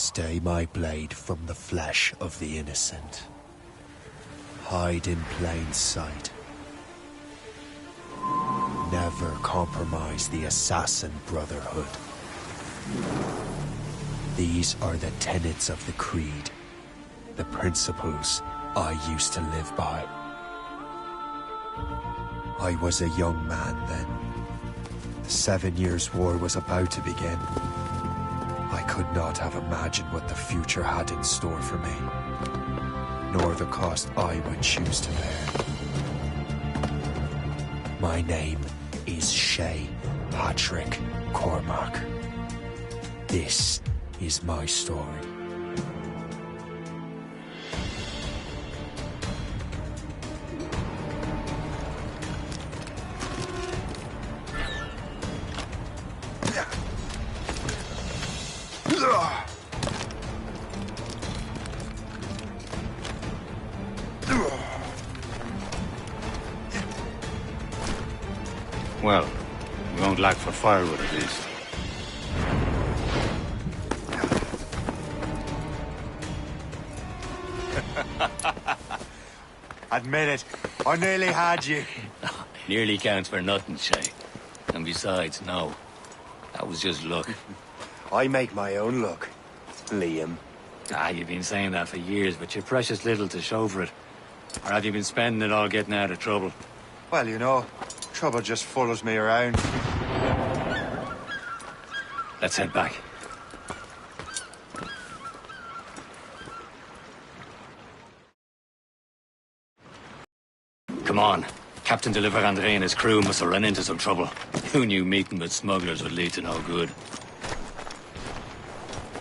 Stay my blade from the flesh of the innocent. Hide in plain sight. Never compromise the Assassin Brotherhood. These are the tenets of the Creed, the principles I used to live by. I was a young man then. The 7 Years' War was about to begin. I could not have imagined what the future had in store for me, nor the cost I would choose to bear. My name is Shay Patrick Cormac. This is my story. Well, we won't lack for firewood at least. Admit it, I nearly had you. Nearly counts for nothing, Shay. And besides, no. That was just luck. I make my own luck, Liam. You've been saying that for years, but you're precious little to show for it. Or have you been spending it all getting out of trouble? Well, you know, trouble just follows me around. Let's head back. Come on. Captain de Andre and his crew must have run into some trouble. Who knew meeting with smugglers would lead to no good?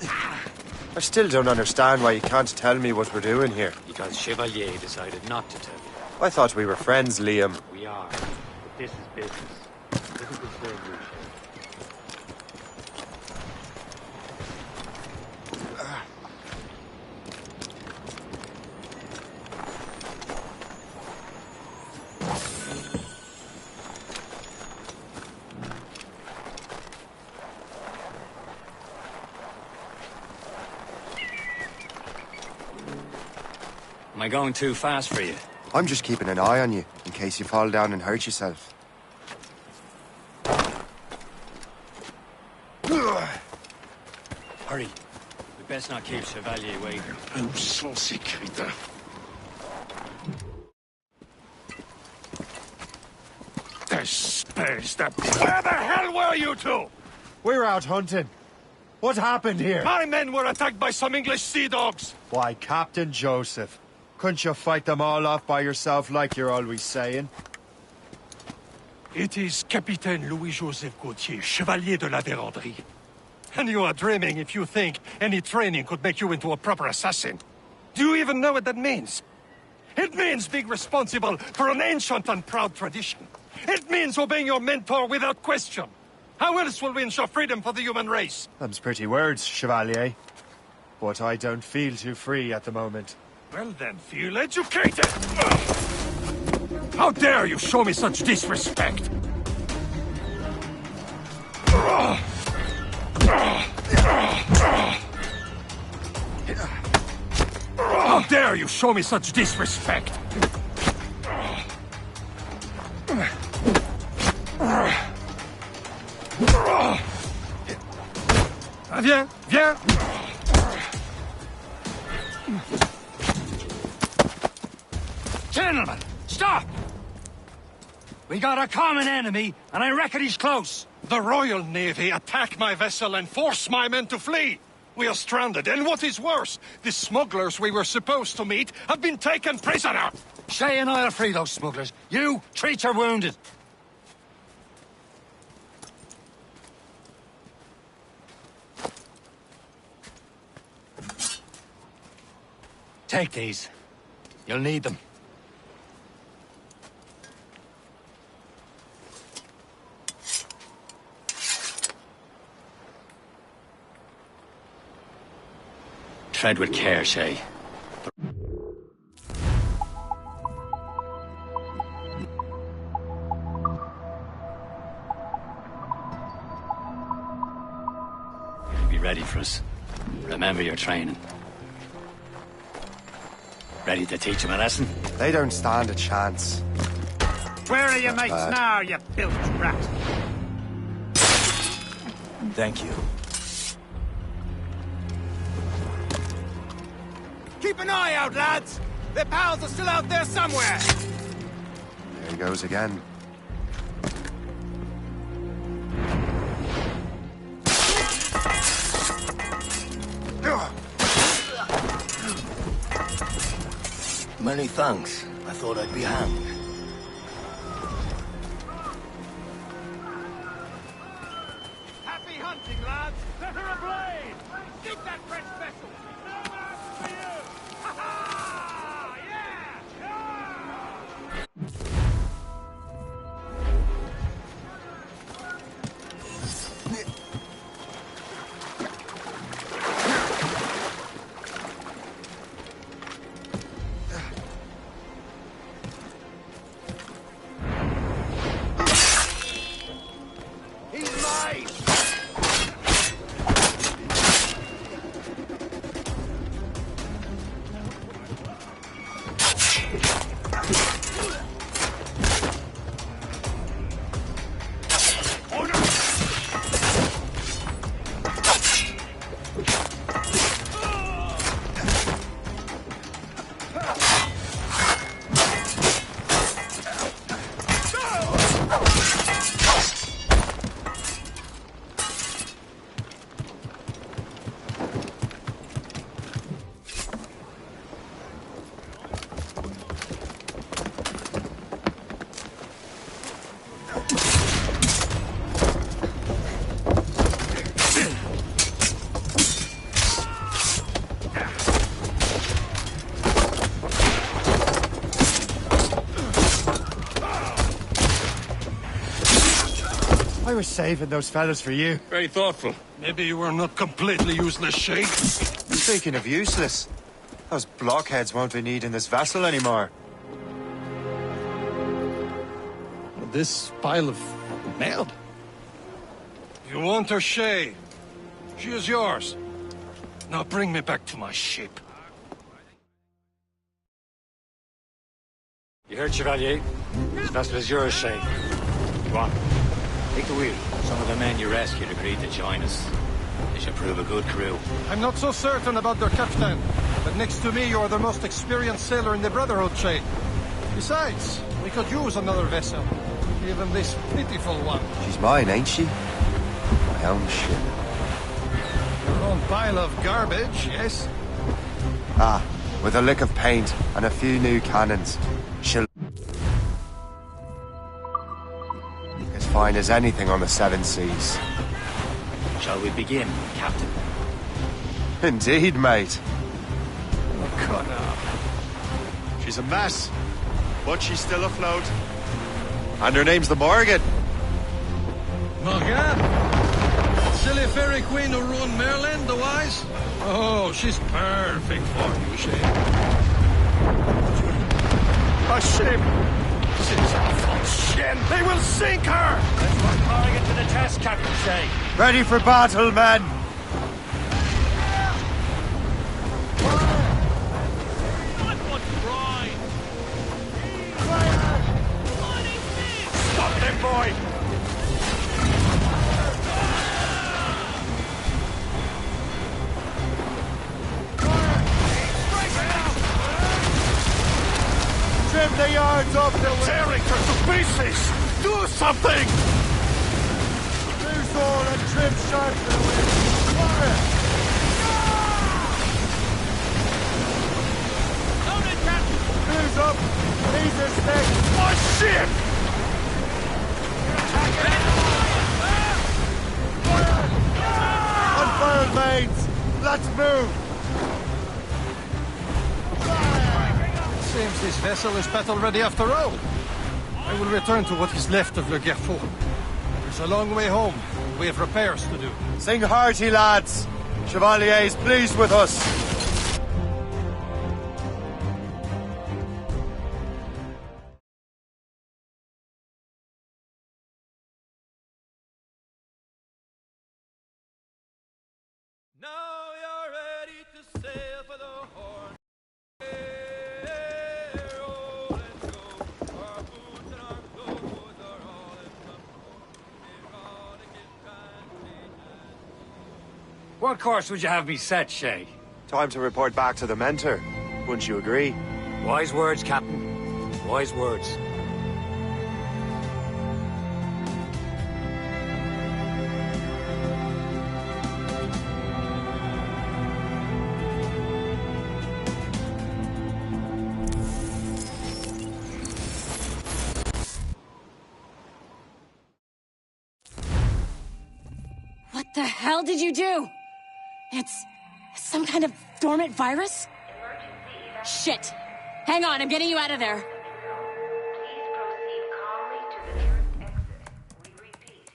I still don't understand why you can't tell me what we're doing here. Because Chevalier decided not to tell you. I thought we were friends, Liam. We are. But this is business. It doesn't concern you, Shay. Am I going too fast for you? I'm just keeping an eye on you, in case you fall down and hurt yourself. Hurry. We best not keep Chevalier waiting. Où sont ces crétins? Espèce de... Where the hell were you two? We were out hunting. What happened here? My men were attacked by some English sea dogs. Why, Captain Joseph. Couldn't you fight them all off by yourself like you're always saying? It is Capitaine Louis-Joseph Gauthier, Chevalier de la Vérendrye. And you are dreaming if you think any training could make you into a proper assassin. Do you even know what that means? It means being responsible for an ancient and proud tradition. It means obeying your mentor without question. How else will we ensure freedom for the human race? Them's pretty words, Chevalier. But I don't feel too free at the moment. Well then, feel educated! How dare you show me such disrespect? How dare you show me such disrespect? Viens, viens! Gentlemen, stop! We got a common enemy, and I reckon he's close. The Royal Navy attack my vessel and force my men to flee. We are stranded, and what is worse, the smugglers we were supposed to meet have been taken prisoner. Shay and I'll free those smugglers. You, treat your wounded. Take these. You'll need them. Tread with care, Shay. Be ready for us. Remember your training. Ready to teach him a lesson? They don't stand a chance. Where are your mates now, you bilge rat? Thank you. Keep an eye out, lads! Their pals are still out there somewhere! There he goes again. Many thanks. I thought I'd be hanged. Happy hunting, lads! Set her ablaze! Keep that French vessel! No match for you! Ha ha! Yeah! He's mine! I was saving those fellas for you. Very thoughtful. Maybe you were not completely useless, Sheikh. Speaking of useless, those blockheads won't be needing this vessel anymore. This pile of mail? You want her, Shay? She is yours. Now bring me back to my ship. You heard, Chevalier? This vessel is yours, Shay. Go on. Take the wheel. Some of the men you rescued agreed to join us. They should prove a good crew. I'm not so certain about their captain, but next to me you're the most experienced sailor in the Brotherhood, Shay. Besides, we could use another vessel. Even this pitiful one. She's mine, ain't she? My own ship. Your own pile of garbage, yes? Ah, with a lick of paint and a few new cannons. She'll... as fine as anything on the Seven Seas. Shall we begin, Captain? Indeed, mate. Connor. She's a mess, but she's still afloat. And her name's the Morgan. Morgan? Silly fairy queen who ruined Merlin, the wise? Oh, she's perfect for you, Shay. A ship! She's a function! They will sink her! Let's put Morgan to the test, Captain Shay. Ready for battle, men! Stop them, boy! Trim the yards off the wind! Tearing her to pieces! Do something! Loose all and trim sharp to the wind! Fire! Loaded, Captain! Cruise up! These are stakes! My ship! Unfurled mains! Let's move! Seems this vessel is battle ready after all. I will return to what is left of Le Guerfort. It's a long way home. We have repairs to do. Sing hearty, lads! Chevalier's pleased with us! Now you're What course would you have me set, Shay? Time to report back to the mentor. Wouldn't you agree? Wise words, Captain. Wise words. What the hell did you do? It's some kind of dormant virus? Shit! Hang on, I'm getting you out of there. Please proceed calmly to the nearest exit. We repeat,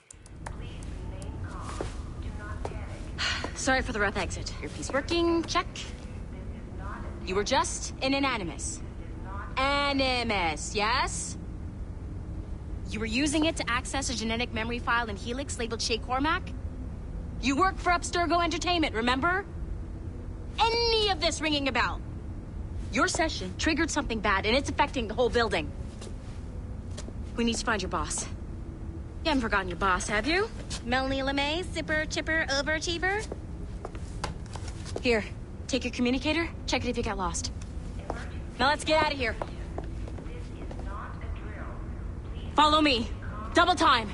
please remain calm. Do not panic. Sorry for the rough exit. Earpiece working, check. You were just in an animus. Animus, yes? You were using it to access a genetic memory file in Helix labeled Shay Cormac? You work for Abstergo Entertainment, remember? Any of this ringing a bell? Your session triggered something bad, and it's affecting the whole building. We need to find your boss. You haven't forgotten your boss, have you? Melanie LeMay, zipper, chipper, overachiever? Here, take your communicator, check it if you get lost. Now let's get out of here. Follow me. Double time.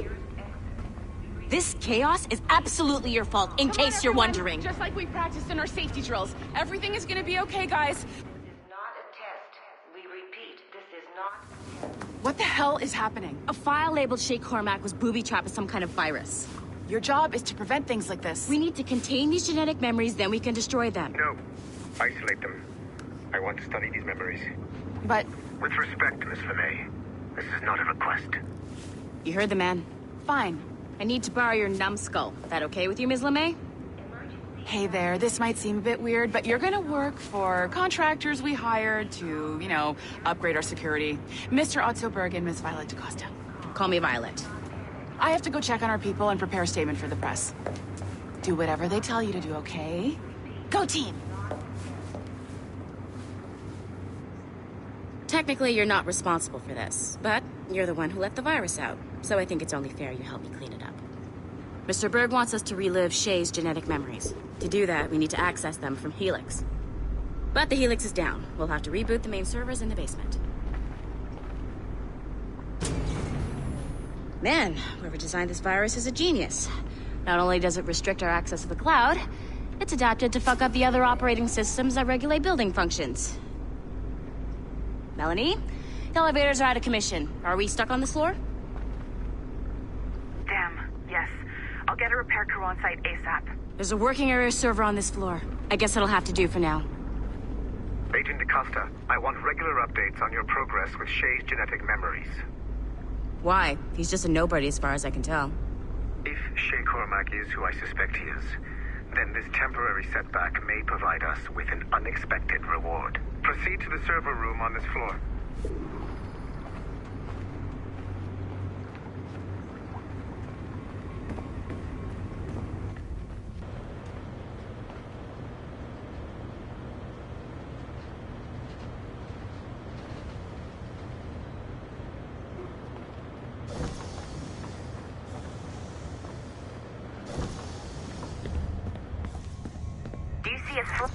This chaos is absolutely your fault, in case you're wondering. Just like we practiced in our safety drills. Everything is gonna be okay, guys. This is not a test. We repeat, this is not a test. What the hell is happening? A file labeled Shay Cormac was booby-trapped with some kind of virus. Your job is to prevent things like this. We need to contain these genetic memories, then we can destroy them. No. Isolate them. I want to study these memories. But With respect, Miss LeMay, this is not a request. You heard the man. fine. I need to borrow your numbskull. That okay with you, Ms. LeMay? Hey there, this might seem a bit weird, but you're gonna work for contractors we hired to, you know, upgrade our security. Mr. Ottoberg and Miss Violet DaCosta. Call me Violet. I have to go check on our people and prepare a statement for the press. Do whatever they tell you to do, okay? Go team! Technically, you're not responsible for this, but you're the one who let the virus out, so I think it's only fair you help me clean it up. Mr. Berg wants us to relive Shay's genetic memories. To do that, we need to access them from Helix. But the Helix is down. We'll have to reboot the main servers in the basement. Man, whoever designed this virus is a genius. Not only does it restrict our access to the cloud, it's adapted to fuck up the other operating systems that regulate building functions. Melanie, the elevators are out of commission. Are we stuck on this floor? Damn, yes. I'll get a repair crew on site ASAP. There's a working area server on this floor. I guess that'll have to do for now. Agent DaCosta, I want regular updates on your progress with Shay's genetic memories. Why? He's just a nobody as far as I can tell. If Shay Cormac is who I suspect he is, then this temporary setback may provide us with an unexpected reward. Proceed to the server room on this floor. Do you see a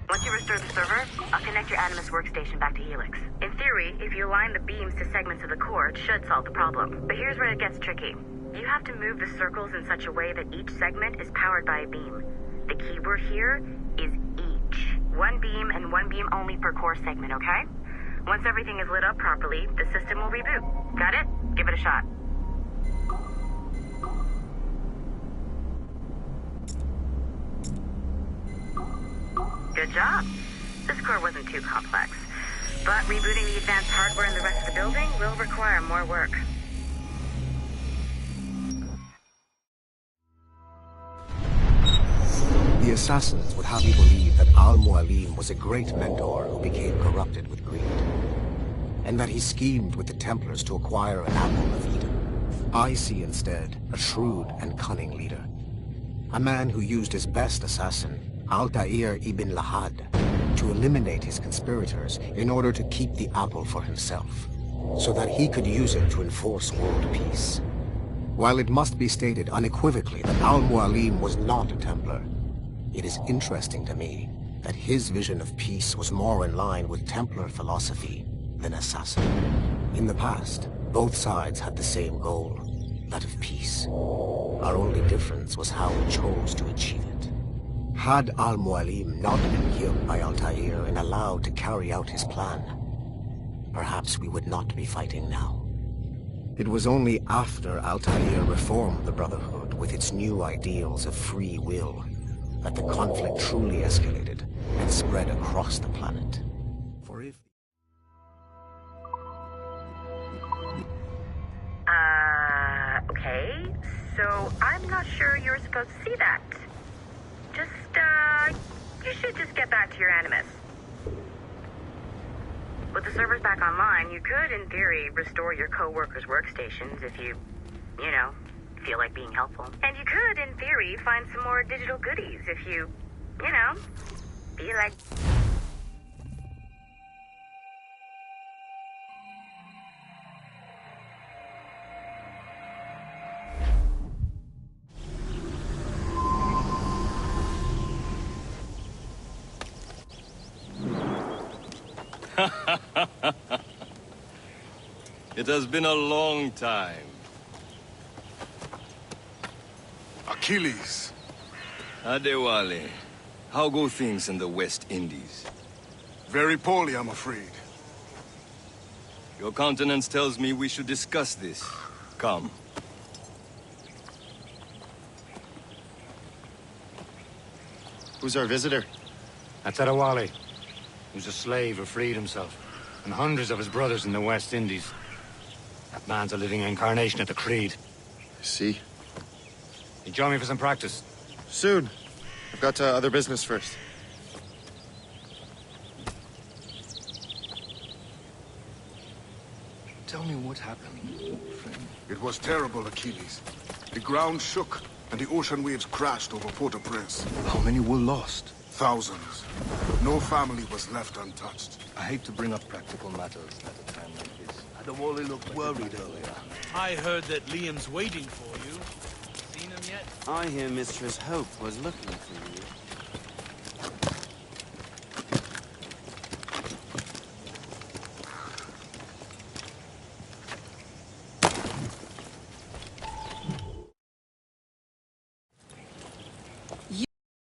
Once you restore the server, I'll connect your Animus workstation back to Helix. In theory, if you align the beams to segments of the core, it should solve the problem. But here's where it gets tricky. You have to move the circles in such a way that each segment is powered by a beam. The keyword here is each. One beam and one beam only per core segment, okay? Once everything is lit up properly, the system will reboot. Got it? Give it a shot. Good job. This core wasn't too complex, but rebooting the advanced hardware in the rest of the building will require more work. The assassins would have you believe that Al-Mualim was a great mentor who became corrupted with greed, and that he schemed with the Templars to acquire an apple of Eden. I see instead a shrewd and cunning leader, a man who used his best assassin, Altair ibn Lahad, to eliminate his conspirators in order to keep the apple for himself, so that he could use it to enforce world peace. While it must be stated unequivocally that Al-Mualim was not a Templar, it is interesting to me that his vision of peace was more in line with Templar philosophy than assassin. In the past, both sides had the same goal, that of peace. Our only difference was how we chose to achieve it. Had Al-Mualim not been killed by Altair and allowed to carry out his plan, perhaps we would not be fighting now. It was only after Altair reformed the Brotherhood with its new ideals of free will that the conflict truly escalated and spread across the planet. For if... Okay. So, I'm not sure you're supposed to see that. You should just get back to your Animus. With the servers back online, you could, in theory, restore your co-workers' workstations if you feel like being helpful. And you could, in theory, find some more digital goodies if you feel like... It has been a long time. Achilles. Adewale, how go things in the West Indies? Very poorly, I'm afraid. Your countenance tells me we should discuss this. Come. Who's our visitor? That's Adewale. He was a slave who freed himself, and hundreds of his brothers in the West Indies. That man's a living incarnation of the Creed. I see. You join me for some practice? Soon. I've got other business first. Tell me what happened, friend. It was terrible, Achilles. The ground shook, and the ocean waves crashed over Port-au-Prince. How many were lost? Thousands. No family was left untouched. I hate to bring up practical matters at a time like this. Adewale looked worried earlier. I heard that Liam's waiting for you. Seen him yet? I hear Mistress Hope was looking for you.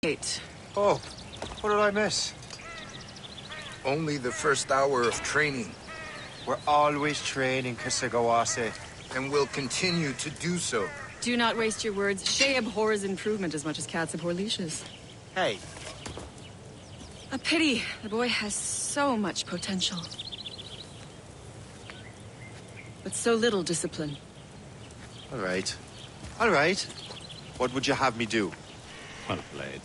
Wait. Oh, what did I miss? Only the first hour of training, We're always training, Kisagawase. and will continue to do so. Do not waste your words. Shay abhors improvement as much as cats abhor leashes. Hey, A pity. The boy has so much potential. But so little discipline. all right. All right. What would you have me do? Well played.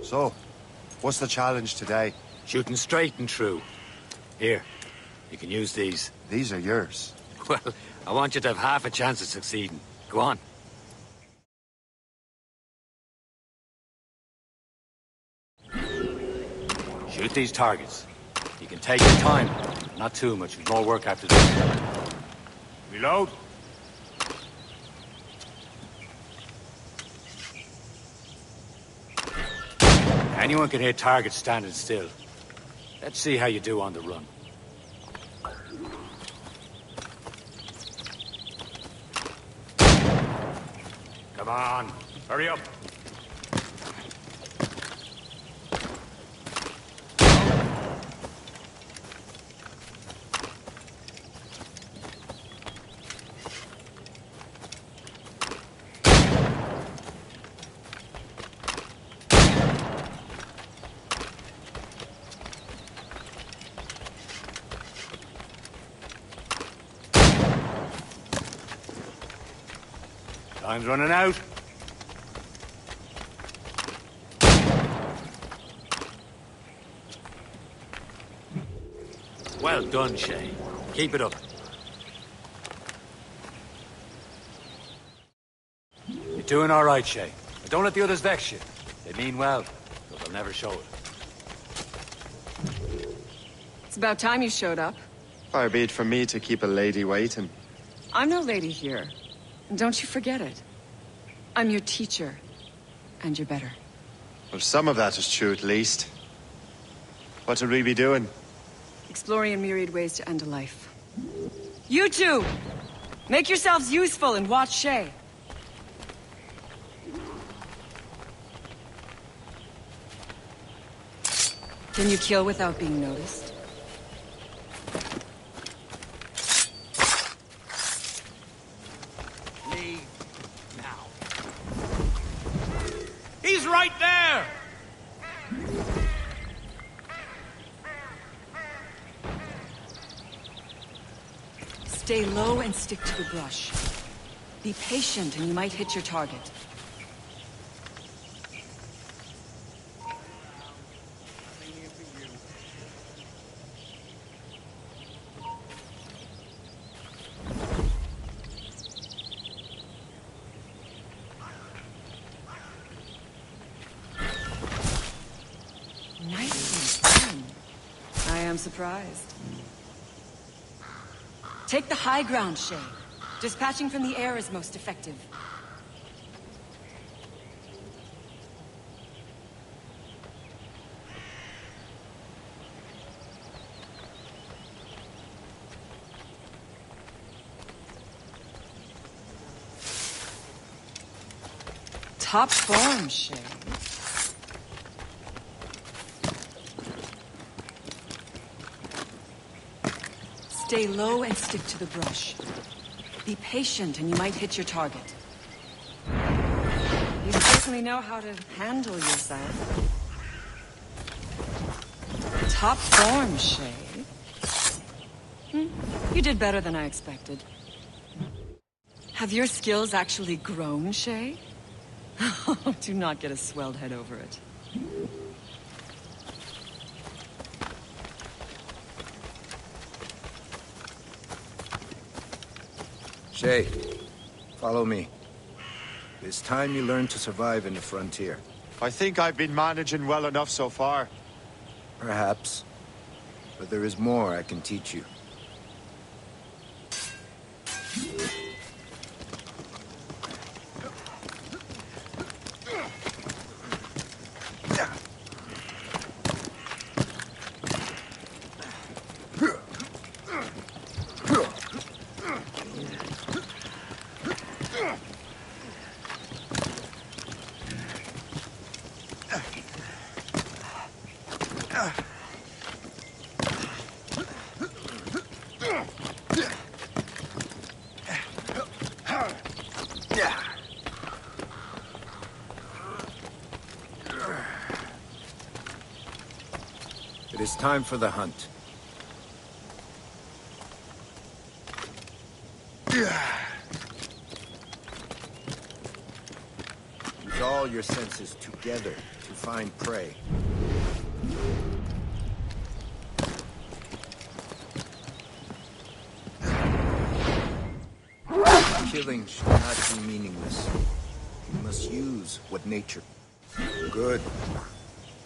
So, what's the challenge today? Shooting straight and true. Here, you can use these. These are yours. Well, I want you to have half a chance of succeeding. Go on. Shoot these targets. You can take your time. Not too much. There's more work after this. Reload. Anyone can hit targets standing still. Let's see how you do on the run. Come on, hurry up. Time's running out. Well done, Shay. Keep it up. You're doing all right, Shay. But don't let the others vex you. They mean well, but they'll never show it. It's about time you showed up. Far be it from me to keep a lady waiting. I'm no lady here. Don't you forget it. I'm your teacher. And you're better. Well, some of that is true at least. What would we be doing? Exploring a myriad ways to end a life. You two! Make yourselves useful and watch Shay. Can you kill without being noticed? Leave now. He's right there! Stay low and stick to the brush. Be patient and you might hit your target. Nicely done. I am surprised. Take the high ground, Shay. Dispatching from the air is most effective. Top form, Shay. Stay low and stick to the brush. Be patient and you might hit your target. You certainly know how to handle yourself. Top form, Shay. You did better than I expected. Have your skills actually grown, Shay? Do not get a swelled head over it. Shay, follow me. It's time you learn to survive in the frontier. I think I've been managing well enough so far. Perhaps. But there is more I can teach you. It is time for the hunt. Use all your senses together to find prey. Killing should not be meaningless. You must use what nature... Good.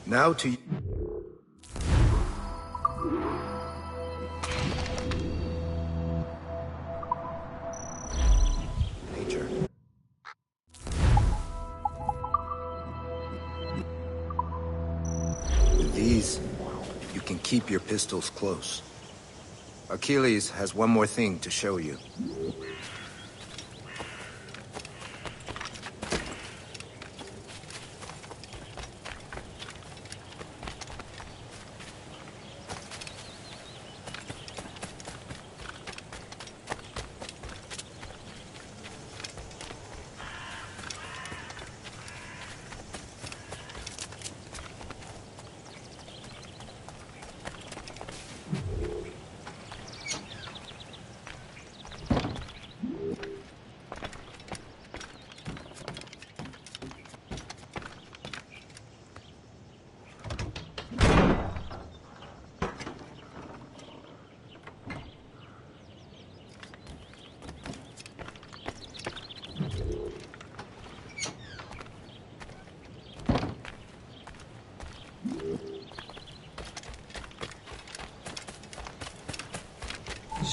Now to... Nature. With these, you can keep your pistols close. Achilles has one more thing to show you.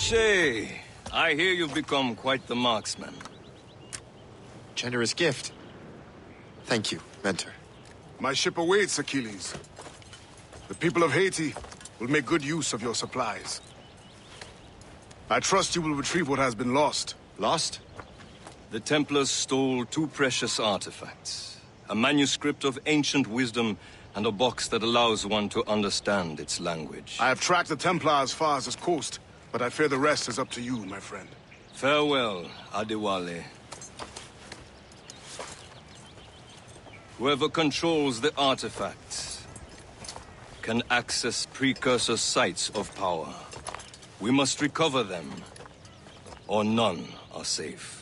Shay, I hear you've become quite the marksman. Generous gift. Thank you, Mentor. My ship awaits, Achilles. The people of Haiti will make good use of your supplies. I trust you will retrieve what has been lost. Lost? The Templars stole 2 precious artifacts. A manuscript of ancient wisdom and a box that allows one to understand its language. I have tracked the Templar as far as this coast, but I fear the rest is up to you, my friend. Farewell, Adewale. Whoever controls the artifacts can access precursor sites of power. We must recover them, or none are safe.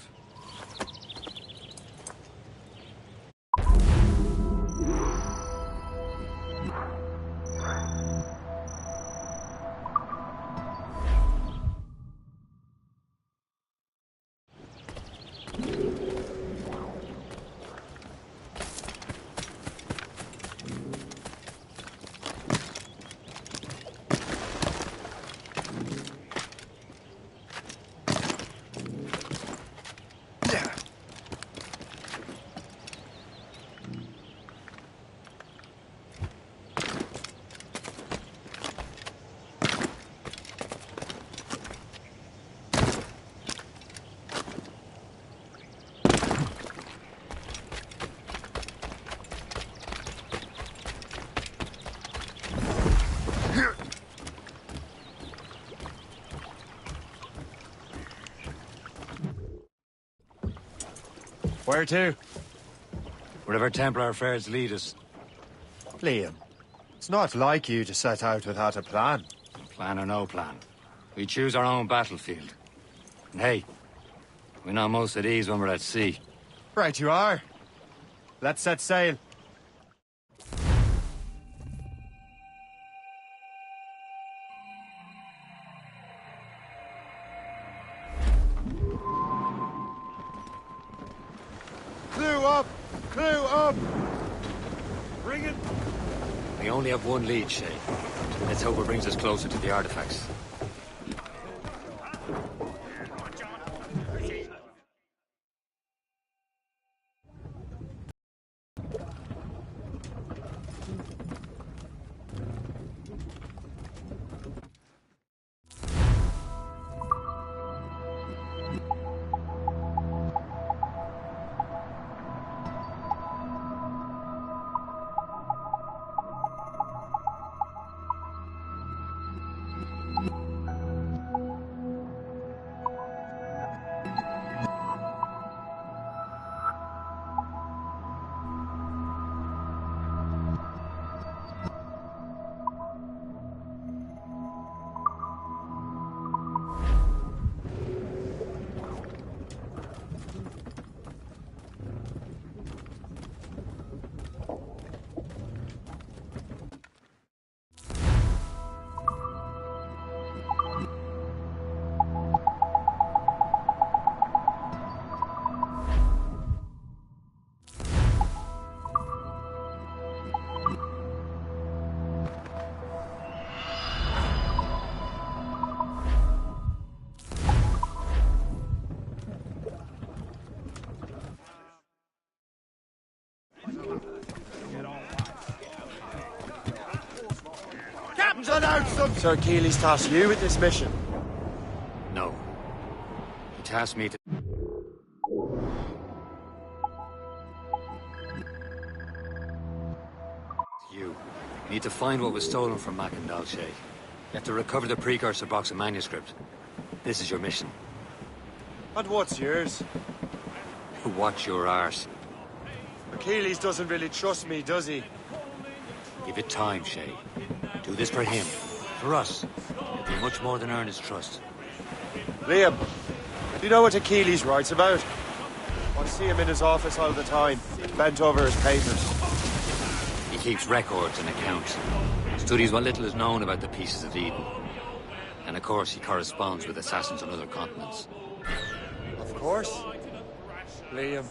Where to? Wherever Templar affairs lead us. Liam, it's not like you to set out without a plan. Plan or no plan. We choose our own battlefield. And hey, we know most of these when we're at sea. Right you are. Let's set sail. Clue up! Clue up! Bring it! We only have one lead, Shay. Let's hope it brings us closer to the artifacts. Sir Achilles tasked you with this mission. No. He tasked me to... You need to find what was stolen from Mackandal, Shay. You have to recover the precursor box of manuscript. This is your mission. And what's yours? Watch your arse. Achilles doesn't really trust me, does he? Give it time, Shay. Do this for him. For us. It'll be much more than earn his trust. Liam, do you know what Achilles writes about? I see him in his office all the time, bent over his papers. He keeps records and accounts. Studies what little is known about the Pieces of Eden. And of course, he corresponds with assassins on other continents. Of course. Liam,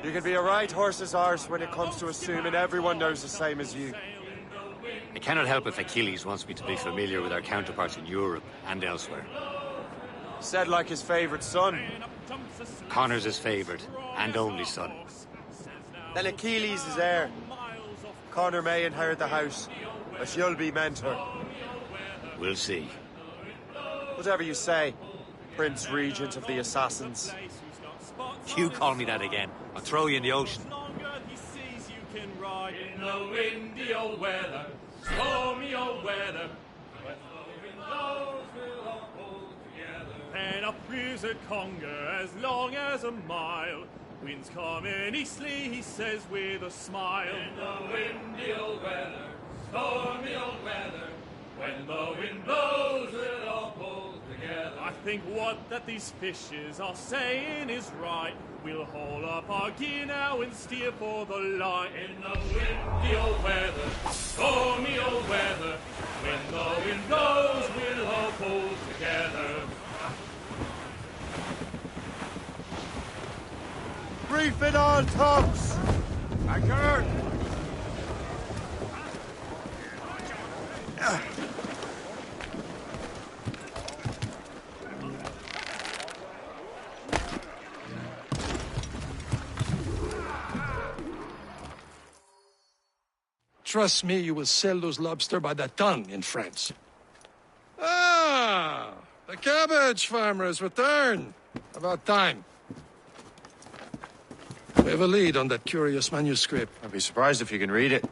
you can be a right horse's arse when it comes to assuming everyone knows the same as you. I cannot help if Achilles wants me to be familiar with our counterparts in Europe and elsewhere. Said like his favorite son. Connor's his favorite, and only son. Then Achilles is heir. Connor may inherit the house, but you'll be mentor. We'll see. Whatever you say, Prince Regent of the Assassins. You call me that again, I'll throw you in the ocean. In the windy old weather, stormy old weather, when the wind blows, we'll all hold together. And up is a conger as long as a mile. Winds coming eastly, he says with a smile. In the windy old weather, stormy old weather, when the wind blows, we'll all hold together. I think what that these fishes are saying is right. We'll haul up our gear now and steer for the light. In the windy old weather, stormy old weather, when the wind blows, we'll all pull together. Reef it all tops! Anchor! Trust me, you will sell those lobster by the ton in France. Ah! The cabbage farmer has returned. About time. We have a lead on that curious manuscript. I'd be surprised if you can read it.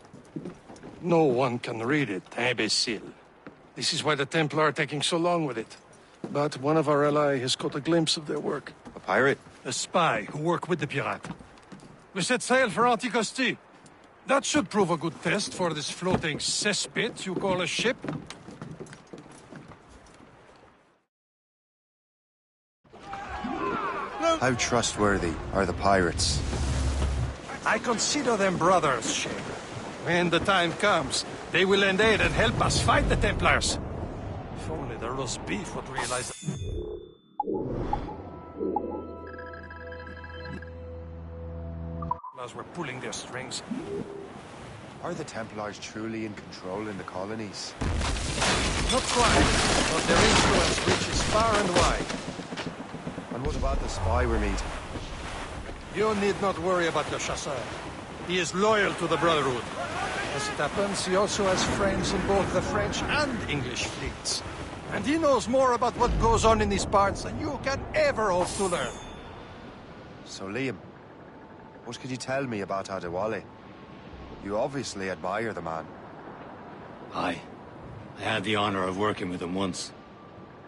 No one can read it, imbecile. This is why the Templar are taking so long with it. But one of our allies has caught a glimpse of their work. A pirate? A spy who worked with the pirate. We set sail for Anticosti. That should prove a good test for this floating cesspit you call a ship. How trustworthy are the pirates? I consider them brothers, Shay. When the time comes, they will lend aid and help us fight the Templars. If only the roast beef would realize that. As we're pulling their strings. Are the Templars truly in control in the colonies? Not quite, but their influence reaches far and wide. And what about the spy we're meeting? You need not worry about the chasseur. He is loyal to the Brotherhood. As it happens, he also has friends in both the French and English fleets. And he knows more about what goes on in these parts than you can ever hope to learn. So, Liam, what could you tell me about Adewale? You obviously admire the man. Aye. I had the honor of working with him once.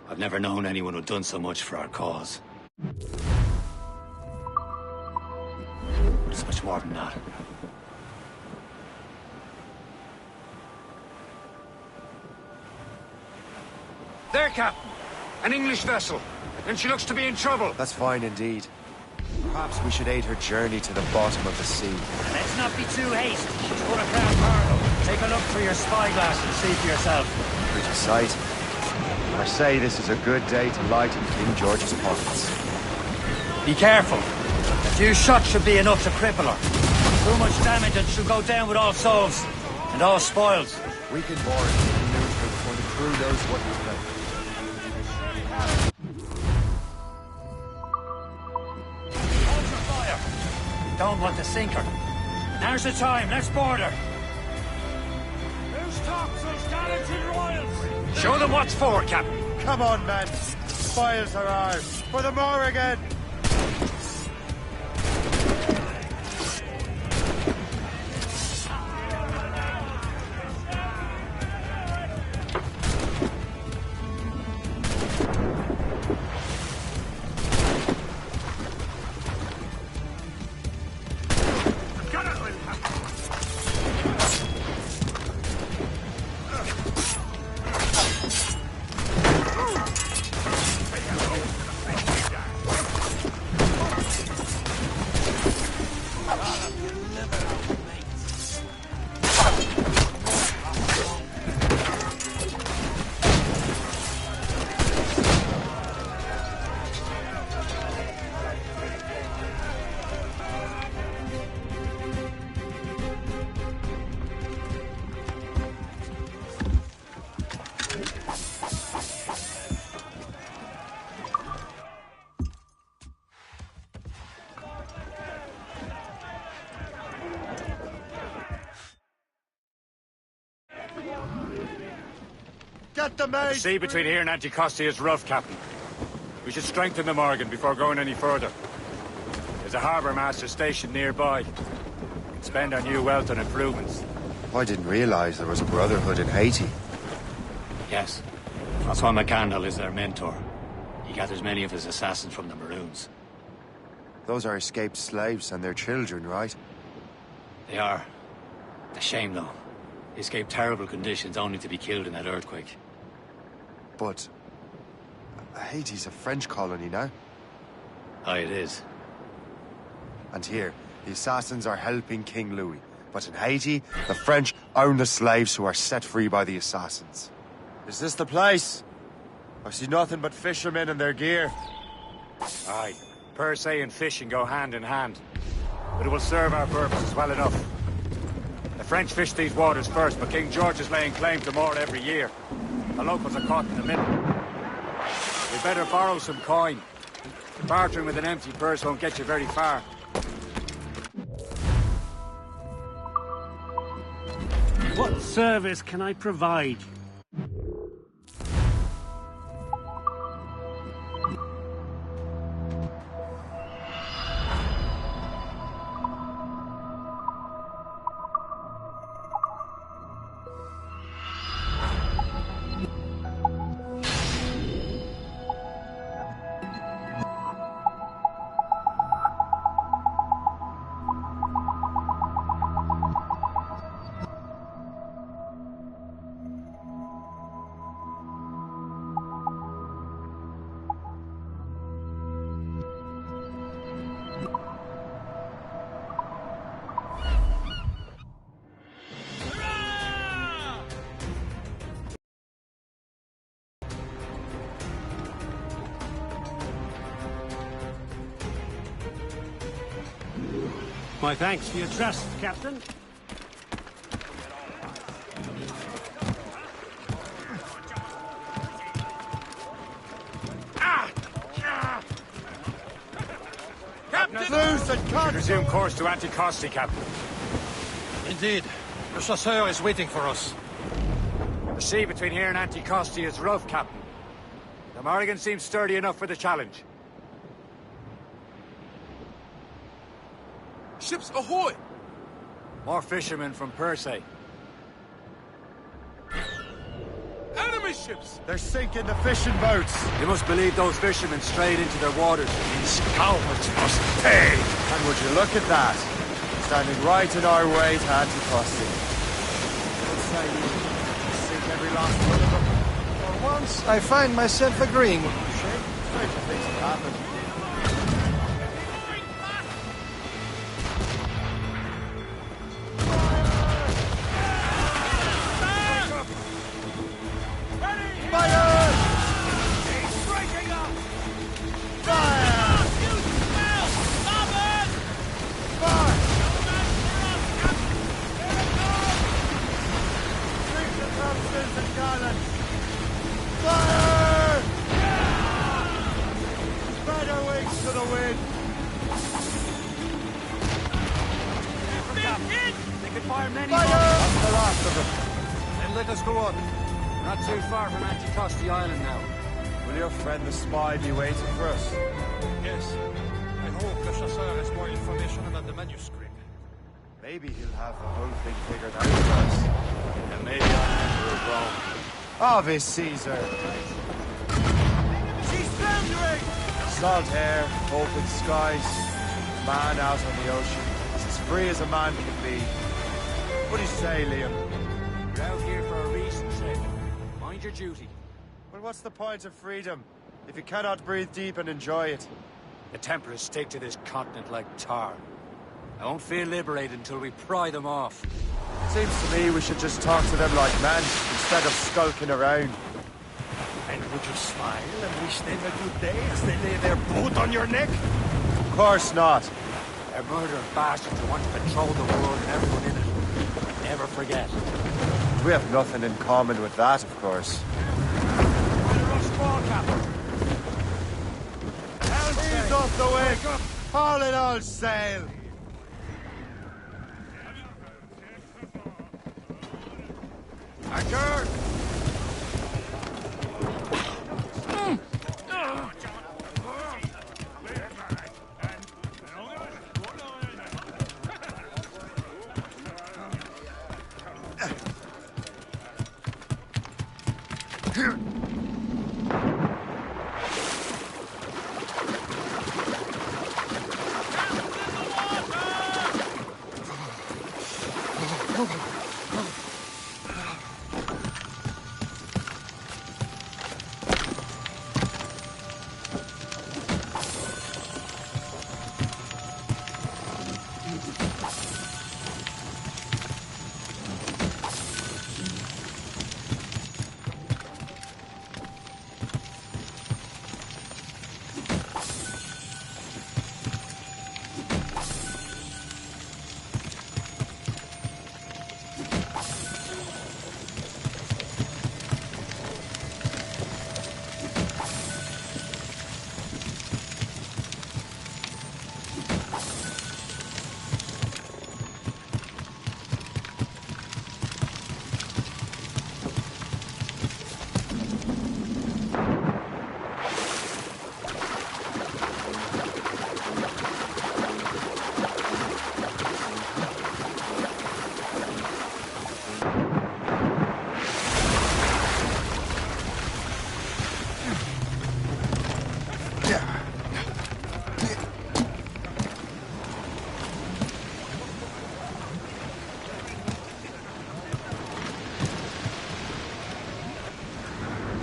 I've never known anyone who'd done so much for our cause. But it's much more than that. There, Captain! An English vessel, and she looks to be in trouble. That's fine indeed. Perhaps we should aid her journey to the bottom of the sea. Let's not be too hasty. She's full of craft cargo. Take a look through your spyglass and see for yourself. Pretty sight. I say this is a good day to lighten King George's pockets. Be careful. A few shots should be enough to cripple her. Too much damage and she'll go down with all souls. And all spoils. We can board and news her before the crew knows what we've done. Don't want to sink her. Now's the time. Let's board her. Who's topsails, gallants and royals? Show them what's for, Captain. Come on, men. Spoils are ours. For the more again. Get the mate! The sea between here and Anticosti is rough, Captain. We should strengthen the Morgan before going any further. There's a harbour master stationed nearby. We can spend our new wealth on improvements. I didn't realize there was a brotherhood in Haiti. Yes. Francois McCandle is their mentor. He gathers many of his assassins from the Maroons. Those are escaped slaves and their children, right? They are. A shame, though. They escaped terrible conditions only to be killed in that earthquake. But Haiti's a French colony now. Aye, it is. And here, the assassins are helping King Louis. But in Haiti, the French own the slaves who are set free by the assassins. Is this the place? I see nothing but fishermen and their gear. Aye. Per se and fishing go hand in hand. But it will serve our purposes well enough. The French fish these waters first, but King George is laying claim to more every year. The locals are caught in the middle. We better borrow some coin. Bartering with an empty purse won't get you very far. What service can I provide? My thanks for your trust, Captain. Captain! Loose and cut! Resume course to Anticosti, Captain. Indeed. The chasseur is waiting for us. The sea between here and Anticosti is rough, Captain. The Morrigan seems sturdy enough for the challenge. Ships ahoy! More fishermen from Persay. Enemy ships! They're sinking the fishing boats. You must believe those fishermen strayed into their waters. These cowards must pay! And would you look at that? Standing right in our way to Anticosti. Sink every last one of them. For once, I find myself agreeing with you, Shay. Stranger things have happened. Anticosti Island now. Will your friend the spy be waiting for us? Yes. I hope the chasseur has more information about the manuscript. Maybe he'll have the whole thing figured out for us. And maybe I'll Emperor Rome. Ave Caesar! She's thundering! Salt air, open skies, man out on the ocean. It's as free as a man can be. What do you say, Liam? We're out here for a reason, Shay. Mind your duty. Well, what's the point of freedom if you cannot breathe deep and enjoy it? The Templars stick to this continent like tar. I won't feel liberated until we pry them off. Seems to me we should just talk to them like men, instead of skulking around. And would you smile and wish them a good day as they lay their boot on your neck? Of course not. They're murdering bastards who want to control the world and everyone in it. Never forget. We have nothing in common with that, of course. Ease off the wick! Haul it all sail! Archer!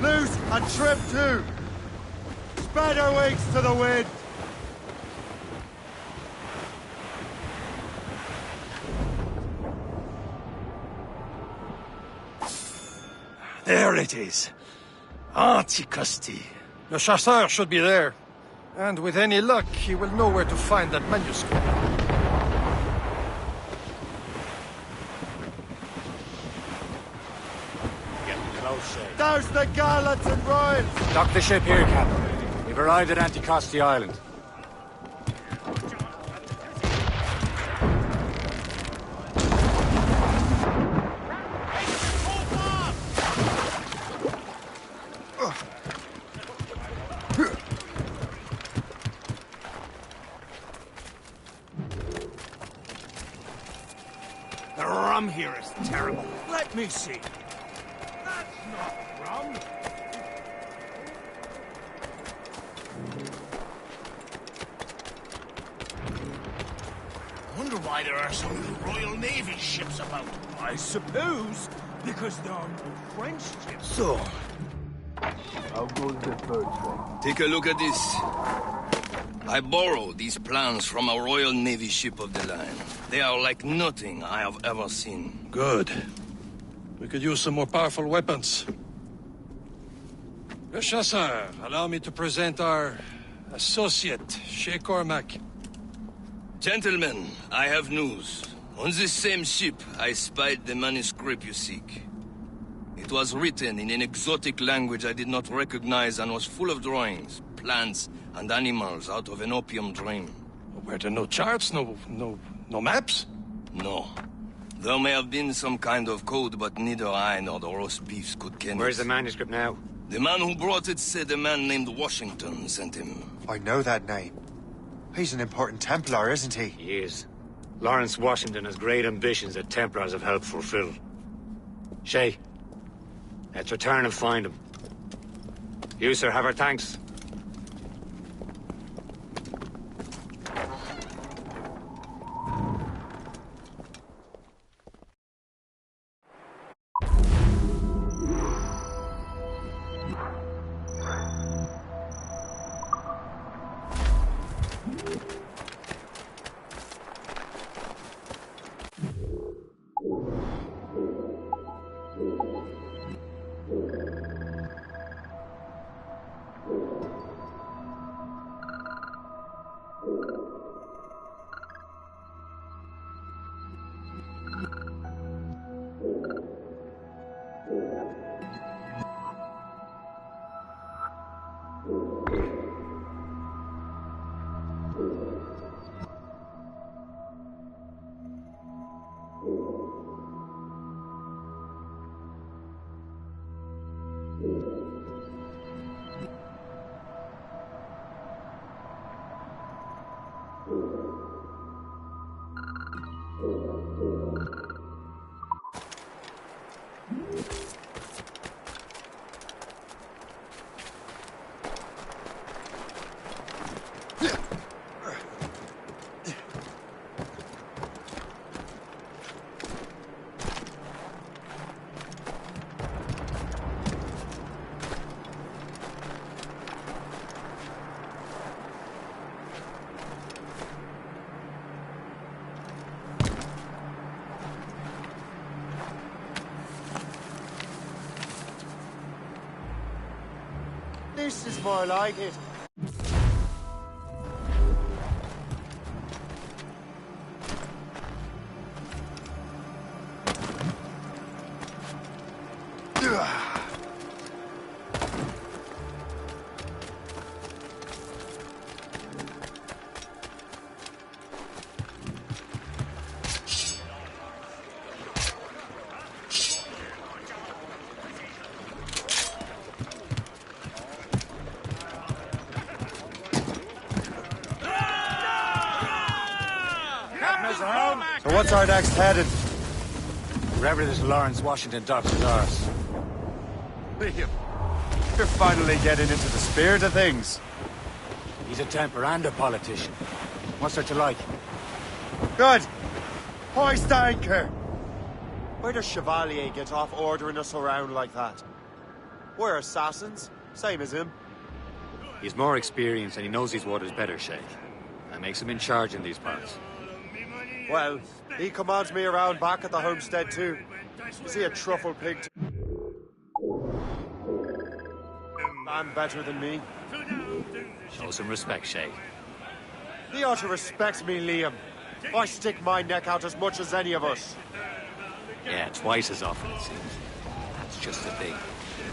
Loose and trim too. Spread our wings to the wind. There it is. Antiquity. Le chasseur should be there. And with any luck, he will know where to find that manuscript. Getting close, Shay. Douse the gallants and royals. Dock the ship here, Captain. We've arrived at Anticosti Island. The rum here is terrible. Let me see. That's not rum. I wonder why there are so many Royal Navy ships about. I suppose because they're French ships. So, How goes the third train? take a look at this. I borrowed these plans from a Royal Navy ship of the line. They are like nothing I have ever seen. Good. We could use some more powerful weapons. Le Chasseur, allow me to present our associate, Shay Cormac. Gentlemen, I have news. On this same ship, I spied the manuscript you seek. It was written in an exotic language I did not recognize and was full of drawings, plants, and animals out of an opium dream. Were there no charts, no maps? No. There may have been some kind of code, but neither I nor the roast beefs could ken Where's it. the manuscript now? The man who brought it said a man named Washington sent him. I know that name. He's an important Templar, isn't he? He is. Lawrence Washington has great ambitions that Templars have helped fulfill. Shay, let's return and find him. You, sir, have our thanks. This is more like it. So what's our next heading? Wherever this Lawrence Washington docks is ours. Liam, you're finally getting into the spirit of things. He's a temper and a politician. What's there to like? Good. Hoist anchor. Where does Chevalier get off ordering us around like that? We're assassins, same as him. He's more experienced and he knows these waters better, Sheikh. That makes him in charge in these parts. Well, he commands me around back at the homestead too. Is he a truffle pig? Man better than me. Show some respect, Sheikh. He ought to respect me, Liam. I stick my neck out as much as any of us. Yeah, twice as often, it seems. That's just the thing.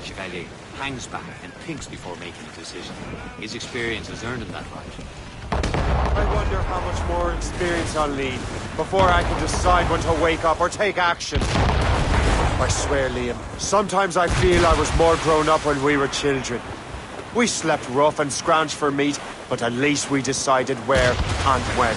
Chevalier hangs back and thinks before making a decision. His experience has earned him that right. I wonder how much more experience I'll need before I can decide when to wake up or take action. I swear, Liam, sometimes I feel I was more grown up when we were children. We slept rough and scrounged for meat, but at least we decided where and when.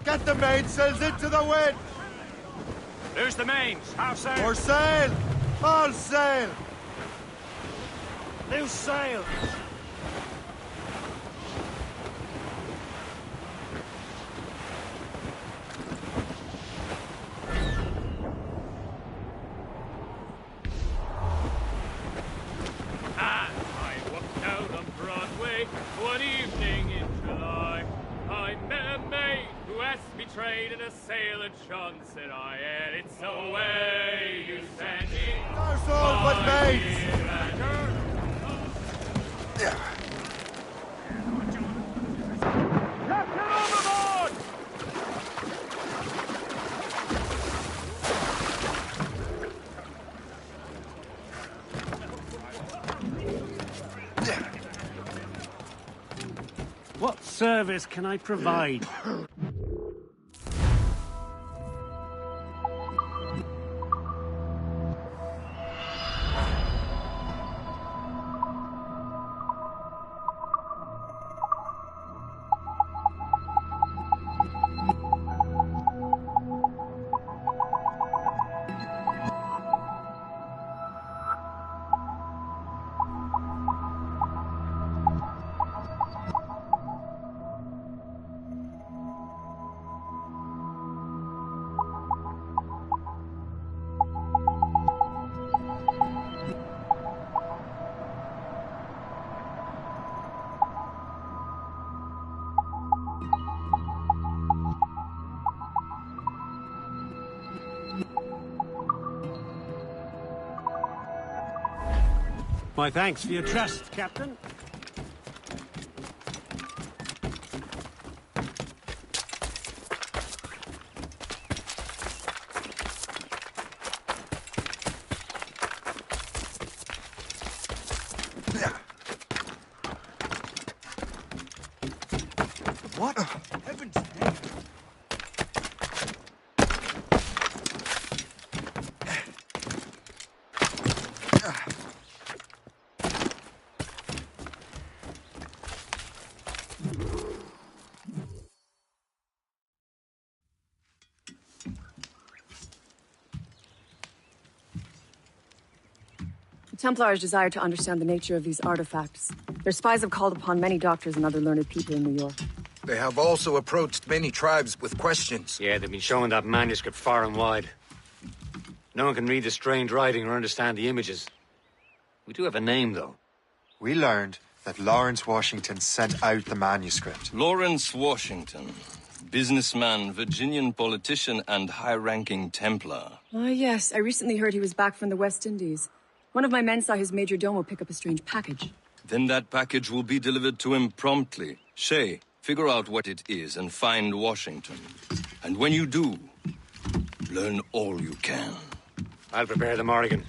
Get the mainsails into the wind! There's the mains. Half sail. More sail! All sail! Loose sail. And I walked out on Broadway one evening in July. I met a maid who asked me trade, and a sailor John said I, and it's away you send me. Our souls but maids! Captain overboard! What service can I provide? My thanks for your trust, Captain. The Templars desire to understand the nature of these artifacts. Their spies have called upon many doctors and other learned people in New York. They have also approached many tribes with questions. Yeah, they've been showing that manuscript far and wide. No one can read the strange writing or understand the images. We do have a name, though. We learned that Lawrence Washington sent out the manuscript. Lawrence Washington. Businessman, Virginian politician, and high-ranking Templar. Ah, yes. I recently heard he was back from the West Indies. One of my men saw his major domo pick up a strange package. Then that package will be delivered to him promptly. Shay, figure out what it is and find Washington. And when you do, learn all you can. I'll prepare the Morrigan.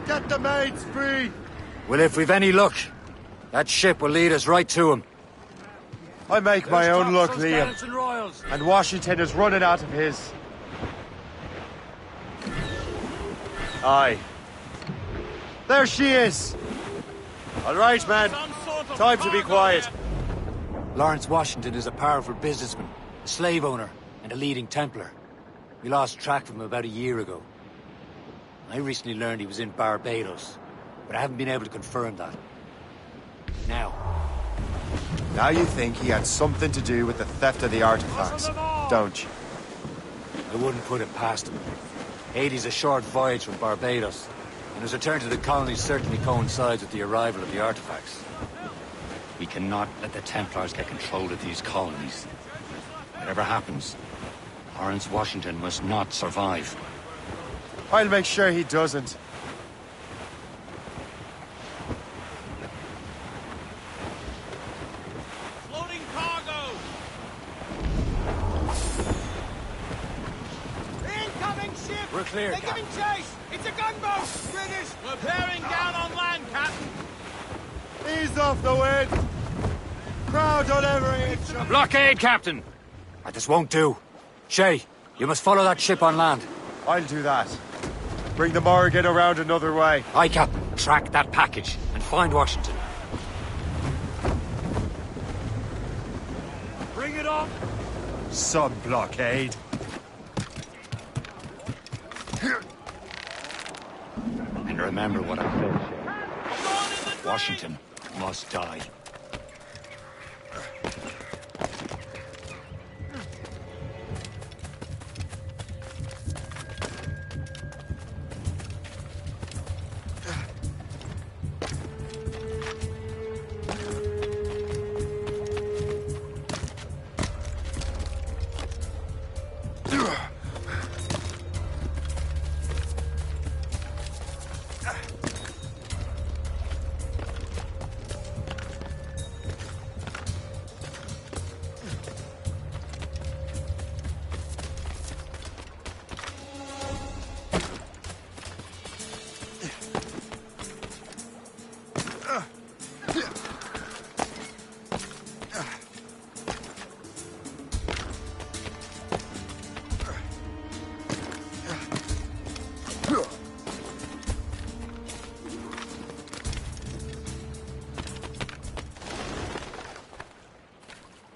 Get the maids free! Well, if we've any luck, that ship will lead us right to him. I make my own luck, Liam. And Washington is running out of his. Aye. There she is! All right, man. Time to be quiet. Lawrence Washington is a powerful businessman, a slave owner, and a leading Templar. We lost track of him about a year ago. I recently learned he was in Barbados, but I haven't been able to confirm that. Now you think he had something to do with the theft of the artifacts, don't you? I wouldn't put it past him. Haiti's a short voyage from Barbados, and his return to the colonies certainly coincides with the arrival of the artifacts. We cannot let the Templars get control of these colonies. Whatever happens, Lawrence Washington must not survive. I'll make sure he doesn't. Loading cargo! Incoming ship! We're clear, They're giving chase! It's a gunboat! British! We're bearing down on land, Captain! Ease off the wind! Crowd on every inch! A blockade, Captain! This won't do. Shay, you must follow that ship on land. I'll do that. Bring the Morrigan around another way. Aye, Captain. Track that package and find Washington. Bring it up! Some blockade. And remember what I said, Shay. Washington must die.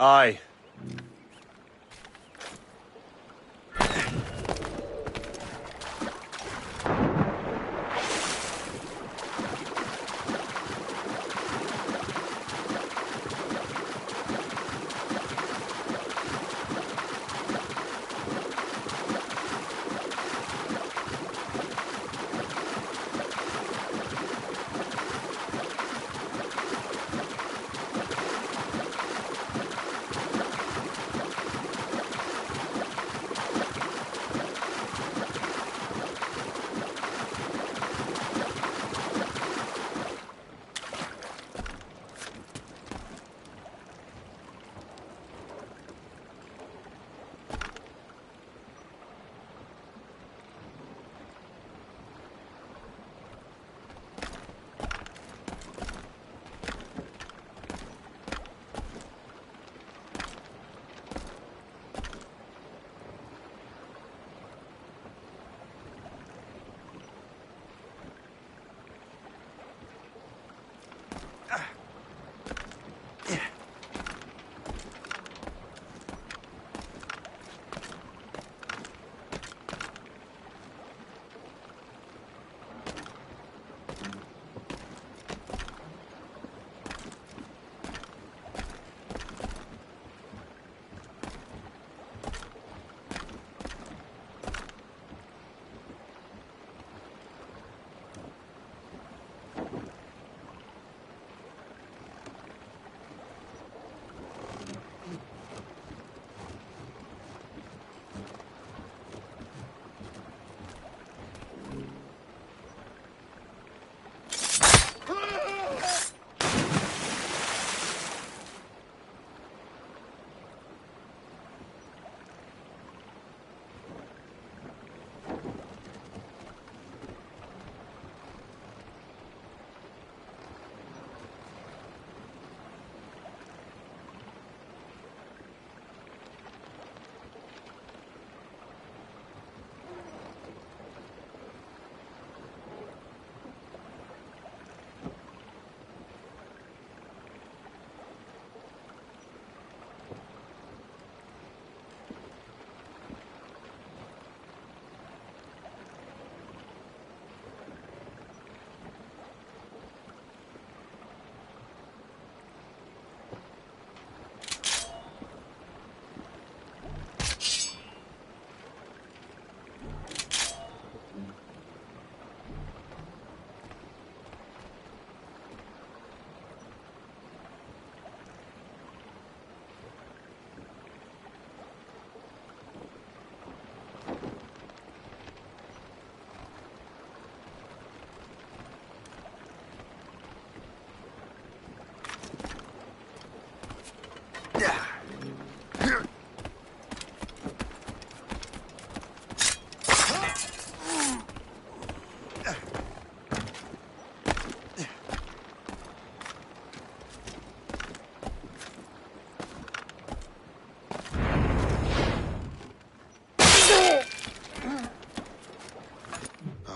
Aye.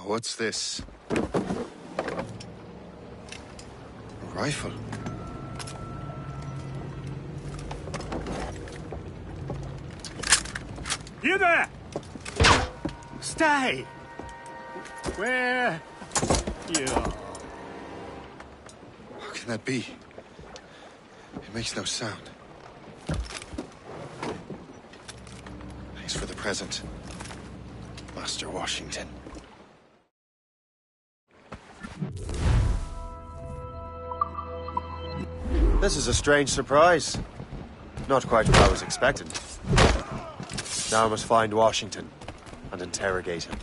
What's this? A rifle? You there! Stay! Where you are? How can that be? It makes no sound. Thanks for the present, Master Washington. This is a strange surprise. Not quite what I was expecting. Now I must find Washington and interrogate him.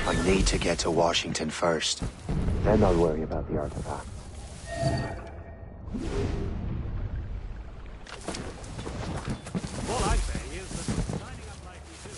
I need to get to Washington first. Then I'll worry about the artifact. All I say is that lining up like we do.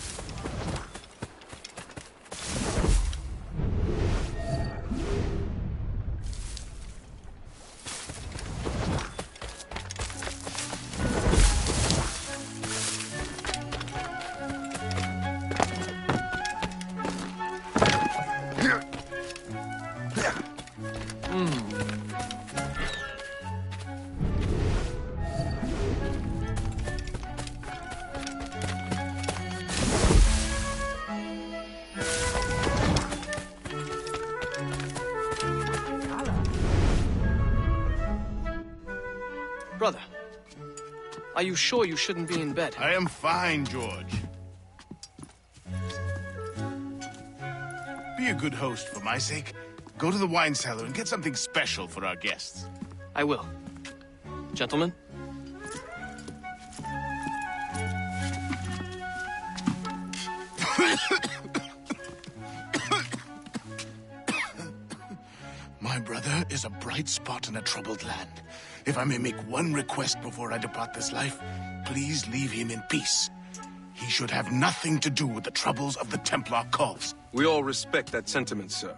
Brother, are you sure you shouldn't be in bed? I am fine, George. Be a good host for my sake. Go to the wine cellar and get something special for our guests. I will. Gentlemen? My brother is a bright spot in a troubled land. If I may make one request before I depart this life, please leave him in peace. He should have nothing to do with the troubles of the Templar cause. We all respect that sentiment, sir.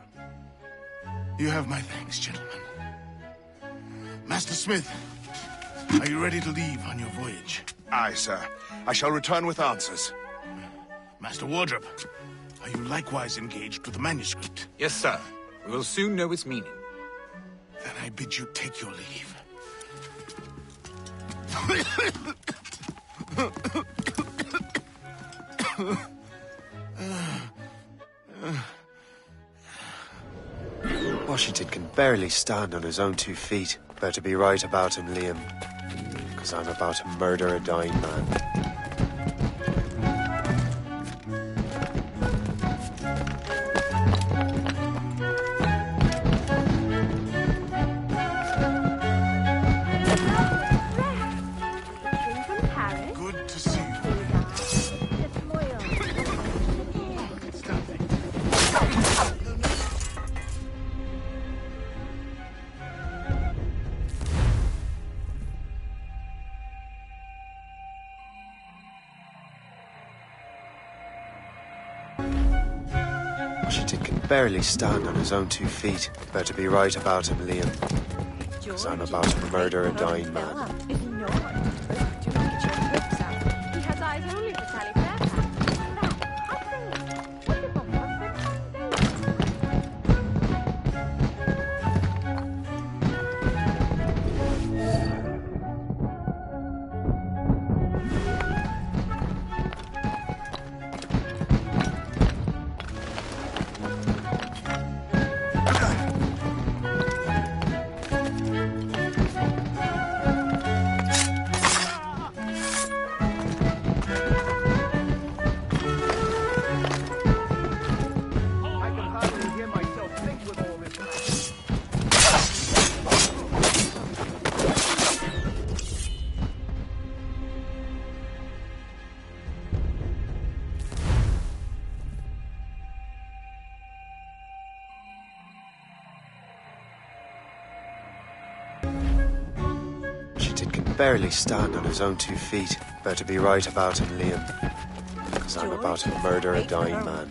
You have my thanks, gentlemen. Master Smith, are you ready to leave on your voyage? Aye, sir. I shall return with answers. Master Wardrop, are you likewise engaged with the manuscript? Yes, sir. We will soon know its meaning. Then I bid you take your leave. Washington can barely stand on his own 2 feet. Better be right about him, Liam. Because I'm about to murder a dying man. Good to see you. Washington can barely stand on his own 2 feet. Better be right about him, Liam. Because I'm about to murder a dying man. can barely stand on his own 2 feet. Better be right about him, Liam. Because I'm about to murder a dying man.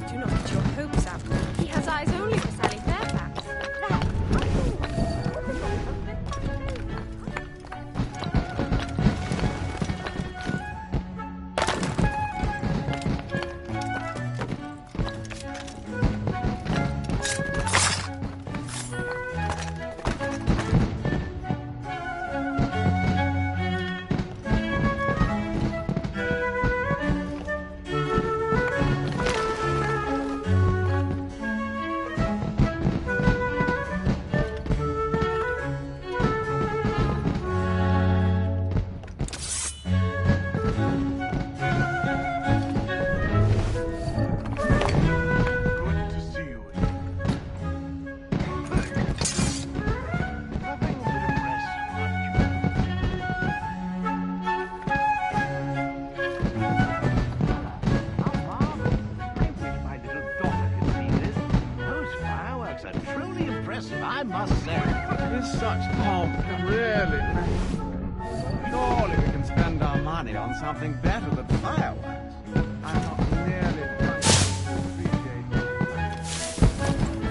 Do not get your hopes up. He has eyes only for Sally Fairfax. I must say, with such pomp, really. Surely we can spend our money on something better than fireworks. I'm not nearly drunk enough to appreciate.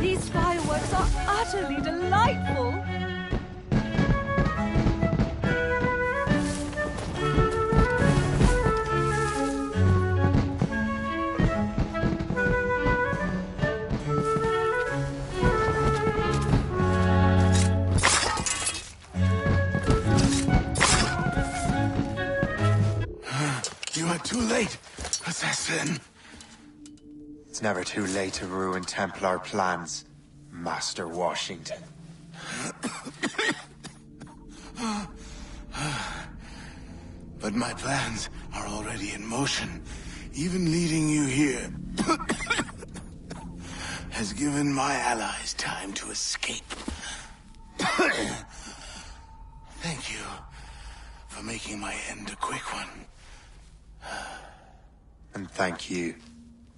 These fireworks are utterly delightful. Too late, assassin. It's never too late to ruin Templar plans, Master Washington. But my plans are already in motion. Even leading you here has given my allies time to escape. Thank you for making my end a quick one. And thank you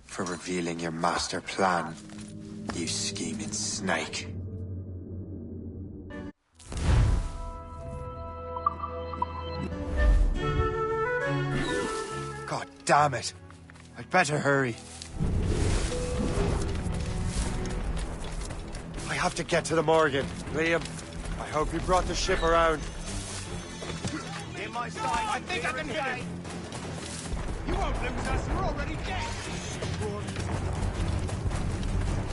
for revealing your master plan, you scheming snake. God damn it! I'd better hurry. I have to get to the Morgan. Liam, I hope you brought the ship around. In my sight, I think I can hit him. You won't lose us, you're already dead!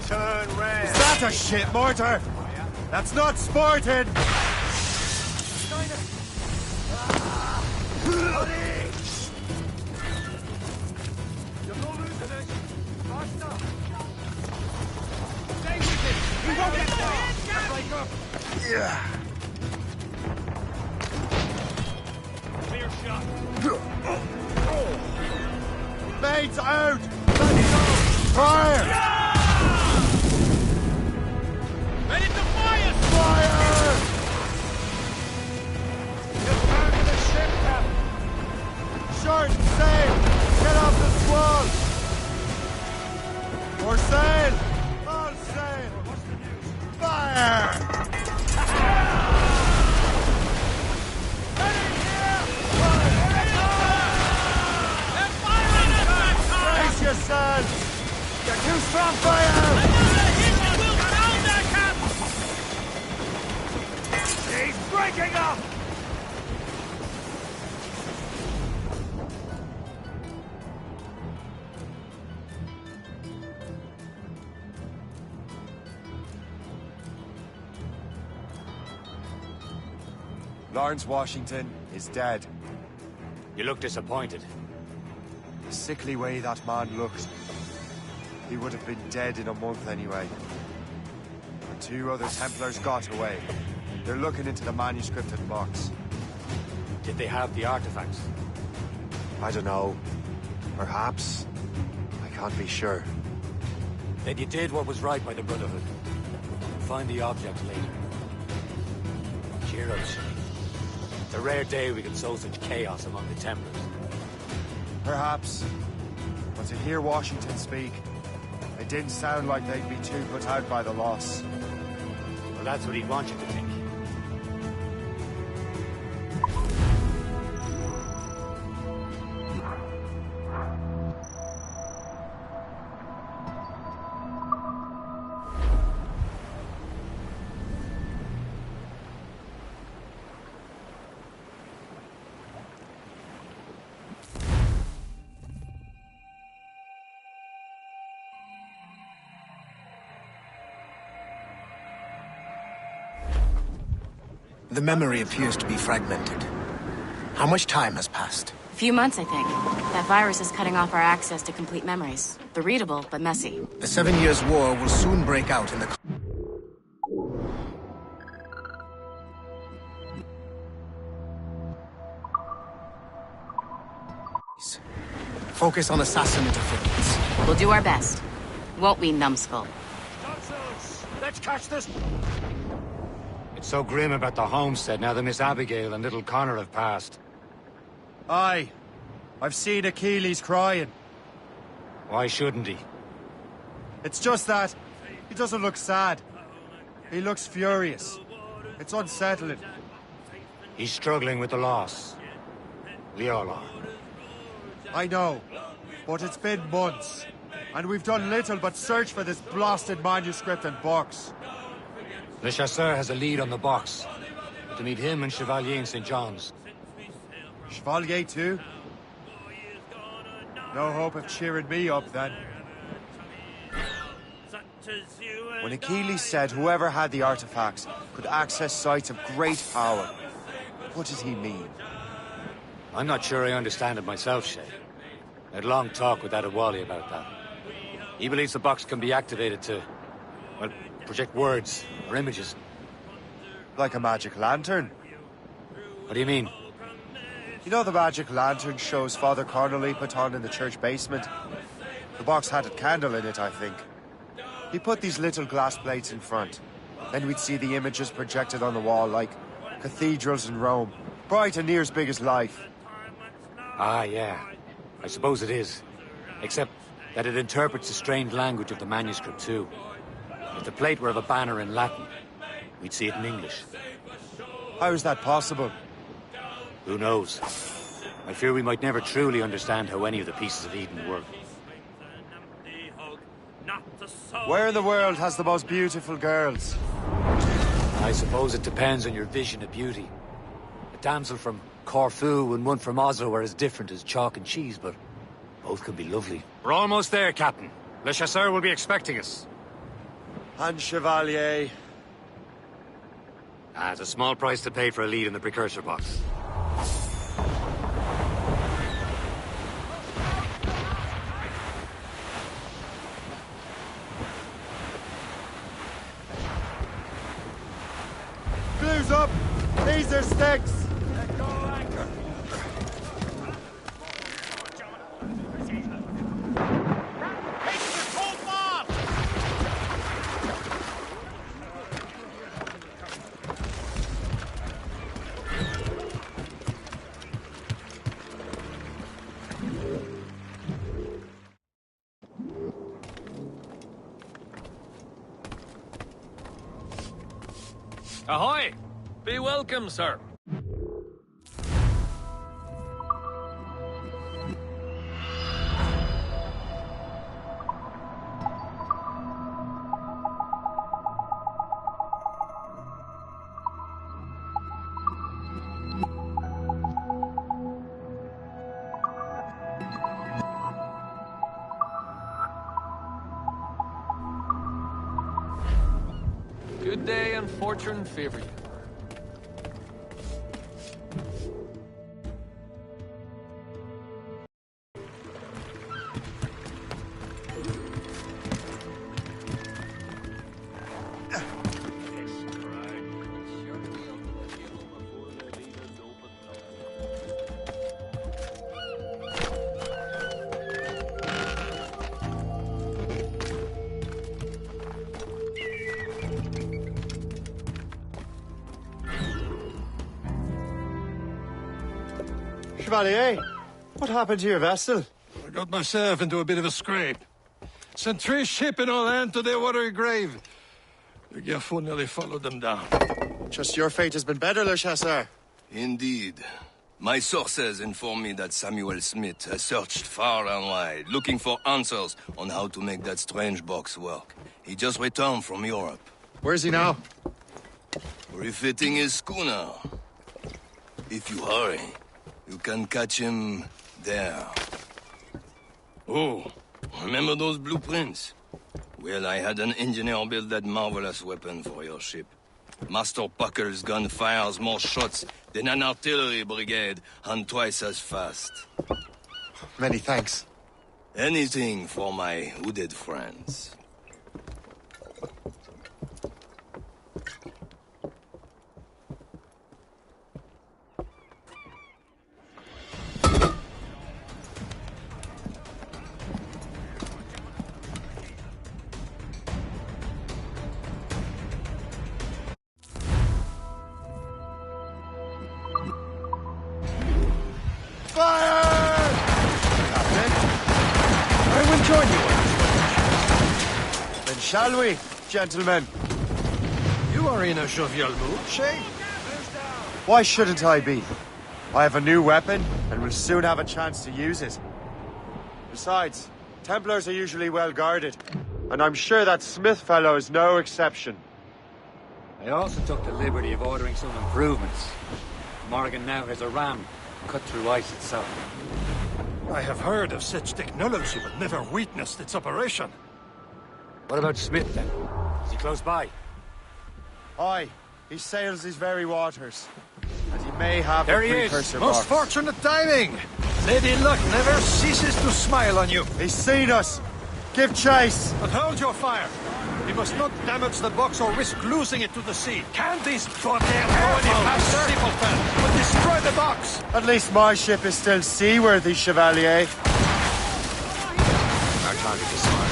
Turn red! Is that a shit mortar? That's not sporting! Yeah. Clear shot. Mates out! Let me go! Fire! Ready to fire! Fire! Get back to the ship, Captain! Short and sail! Get off the squall! Or sail! All sail! What's the news? Fire! Yourself! You're too strong for you! He's breaking up! Lawrence Washington is dead. You look disappointed. The sickly way that man looked. He would have been dead in a month anyway. And 2 other Templars got away. They're looking into the manuscripted box. Did they have the artifacts? I don't know. Perhaps. I can't be sure. Then you did what was right by the Brotherhood. Find the object later. Cheer up, Shane. It's a rare day we can sow such chaos among the Templars. Perhaps. But to hear Washington speak, it didn't sound like they'd be too put out by the loss. Well, that's what he'd want you to think. The memory appears to be fragmented. How much time has passed? A few months, I think. That virus is cutting off our access to complete memories. They're readable, but messy. The 7 Years' War will soon break out in the... Focus on assassin interference. We'll do our best. Won't we, numbskull? Let's catch this! It's so grim about the homestead now that Miss Abigail and little Connor have passed. Aye. I've seen Achilles crying. Why shouldn't he? It's just that he doesn't look sad. He looks furious. It's unsettling. He's struggling with the loss. We all are. I know, but it's been months, and we've done little but search for this blasted manuscript and box. Le Chasseur has a lead on the box. To meet him and Chevalier in St. John's. Chevalier too? No hope of cheering me up then. When Achilles said whoever had the artifacts could access sites of great power, what did he mean? I'm not sure I understand it myself, Shay. I had a long talk with Adewale about that. He believes the box can be activated to, well, project words or images. Like a magic lantern? What do you mean? You know the magic lantern shows Father Connolly put on in the church basement? The box had a candle in it, I think. He put these little glass plates in front. Then we'd see the images projected on the wall like cathedrals in Rome. Bright and near as big as life. Ah, yeah. I suppose it is. Except that it interprets the strange language of the manuscript, too. If the plate were of a banner in Latin, we'd see it in English. How is that possible? Who knows? I fear we might never truly understand how any of the pieces of Eden work. Where in the world has the most beautiful girls? I suppose it depends on your vision of beauty. A damsel from Corfu and one from Oslo are as different as chalk and cheese, but both can be lovely. We're almost there, Captain. Le Chasseur will be expecting us. And Chevalier. It's a small price to pay for a lead in the precursor box. Blues up! These are sticks! Ahoy! Be welcome, sir. Good day and fortune favor you. Chevalier, what happened to your vessel? I got myself into a bit of a scrape. Sent 3 ships in all hand to their watery grave. The Gerfaut nearly followed them down. Just your fate has been better, Le Chasseur. Indeed. My sources inform me that Samuel Smith has searched far and wide, looking for answers on how to make that strange box work. He just returned from Europe. Where's he now? Refitting his schooner. If you hurry, you can catch him there. Oh, remember those blueprints? Well, I had an engineer build that marvelous weapon for your ship. Master Buckle's gun fires more shots than an artillery brigade and twice as fast. Many thanks. Anything for my hooded friends. I will join you on this voyage. Then shall we, gentlemen? You are in a jovial mood, Shay? Why shouldn't I be? I have a new weapon, and will soon have a chance to use it. Besides, Templars are usually well guarded, and I'm sure that Smith fellow is no exception. I also took the liberty of ordering some improvements. Morgan now has a ram cut through ice itself. I have heard of such technology, but never witnessed its operation. What about Smith, then? Is he close by? Aye, he sails these very waters, and he may have There a he is! precursor Most box. fortunate timing! Lady Luck never ceases to smile on you. He's seen us! Give chase! But hold your fire! We must not damage the box or risk losing it to the sea. Can this goddamn go any faster? Simpleton! But destroy the box! At least my ship is still seaworthy, Chevalier. Our target is smart.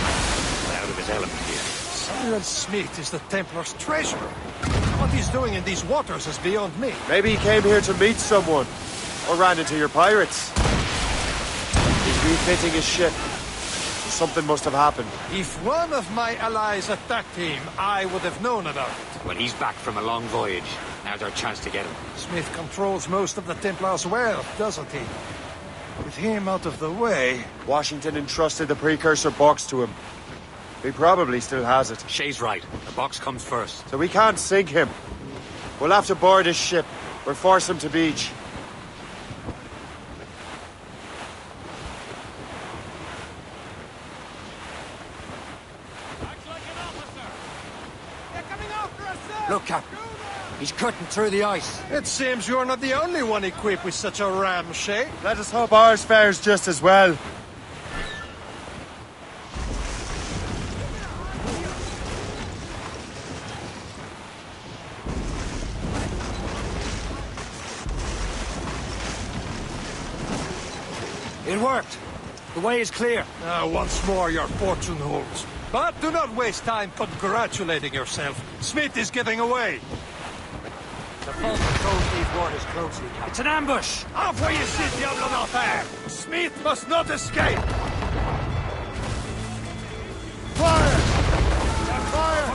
Out of his element here. Samuel Smith is the Templar's treasurer. What he's doing in these waters is beyond me. Maybe he came here to meet someone, or ran into your pirates. He's refitting his ship. Something must have happened. If one of my allies attacked him, I would have known about it. Well, he's back from a long voyage. Now's our chance to get him. Smith controls most of the Templars' wealth, doesn't he? With him out of the way... Washington entrusted the precursor box to him. He probably still has it. Shay's right. The box comes first. So we can't sink him. We'll have to board his ship, or force him to beach. Look, Captain. He's cutting through the ice. It seems you're not the only one equipped with such a ram, Shay. Let us hope ours fares just as well. It worked. The way is clear. Once more your fortune holds. But do not waste time congratulating yourself. Smith is getting away. The boat controls these waters closely, Captain. It's an ambush! Halfway you sit, Diablo d'Enfer! Smith must not escape! Fire! Fire!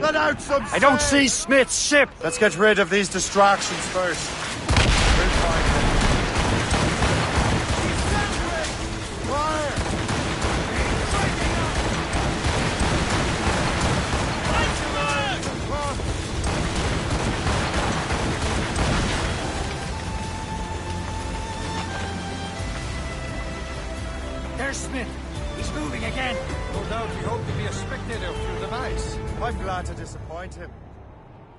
Let out some I don't see Smith's ship! Let's get rid of these distractions first. We'll find him. Fire! There's Smith. He's moving again. No doubt he hoped to be a spectator through the night. I'm glad to disappoint him.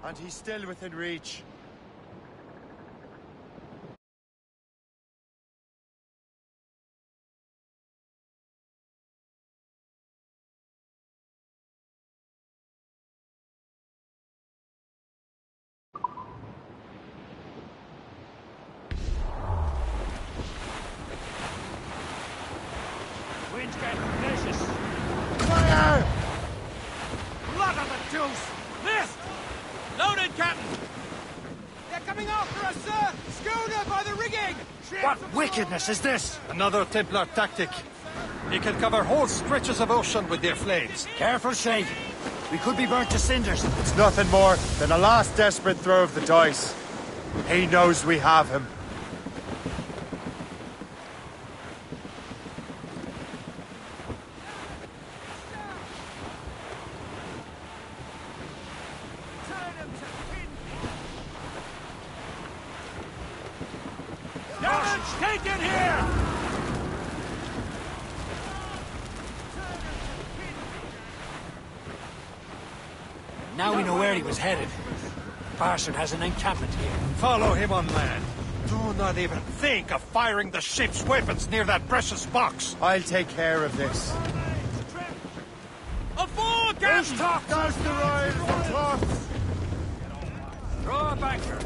And he's still within reach. Wind's getting vicious. Fire! Blood on the deuce! Missed! Loaded, Captain! They're coming after us, sir! Schooner by the rigging! What wickedness is this? Another Templar tactic. They can cover whole stretches of ocean with their flames. Careful, Shay. We could be burnt to cinders. It's nothing more than a last desperate throw of the dice. He knows we have him. Take it here! Now we know where he was headed. Bastard has an encampment here. Follow him on land. Do not even think of firing the ship's weapons near that precious box. I'll take care of this. Aboard, Captain! That's the ride for tops! Draw a banker.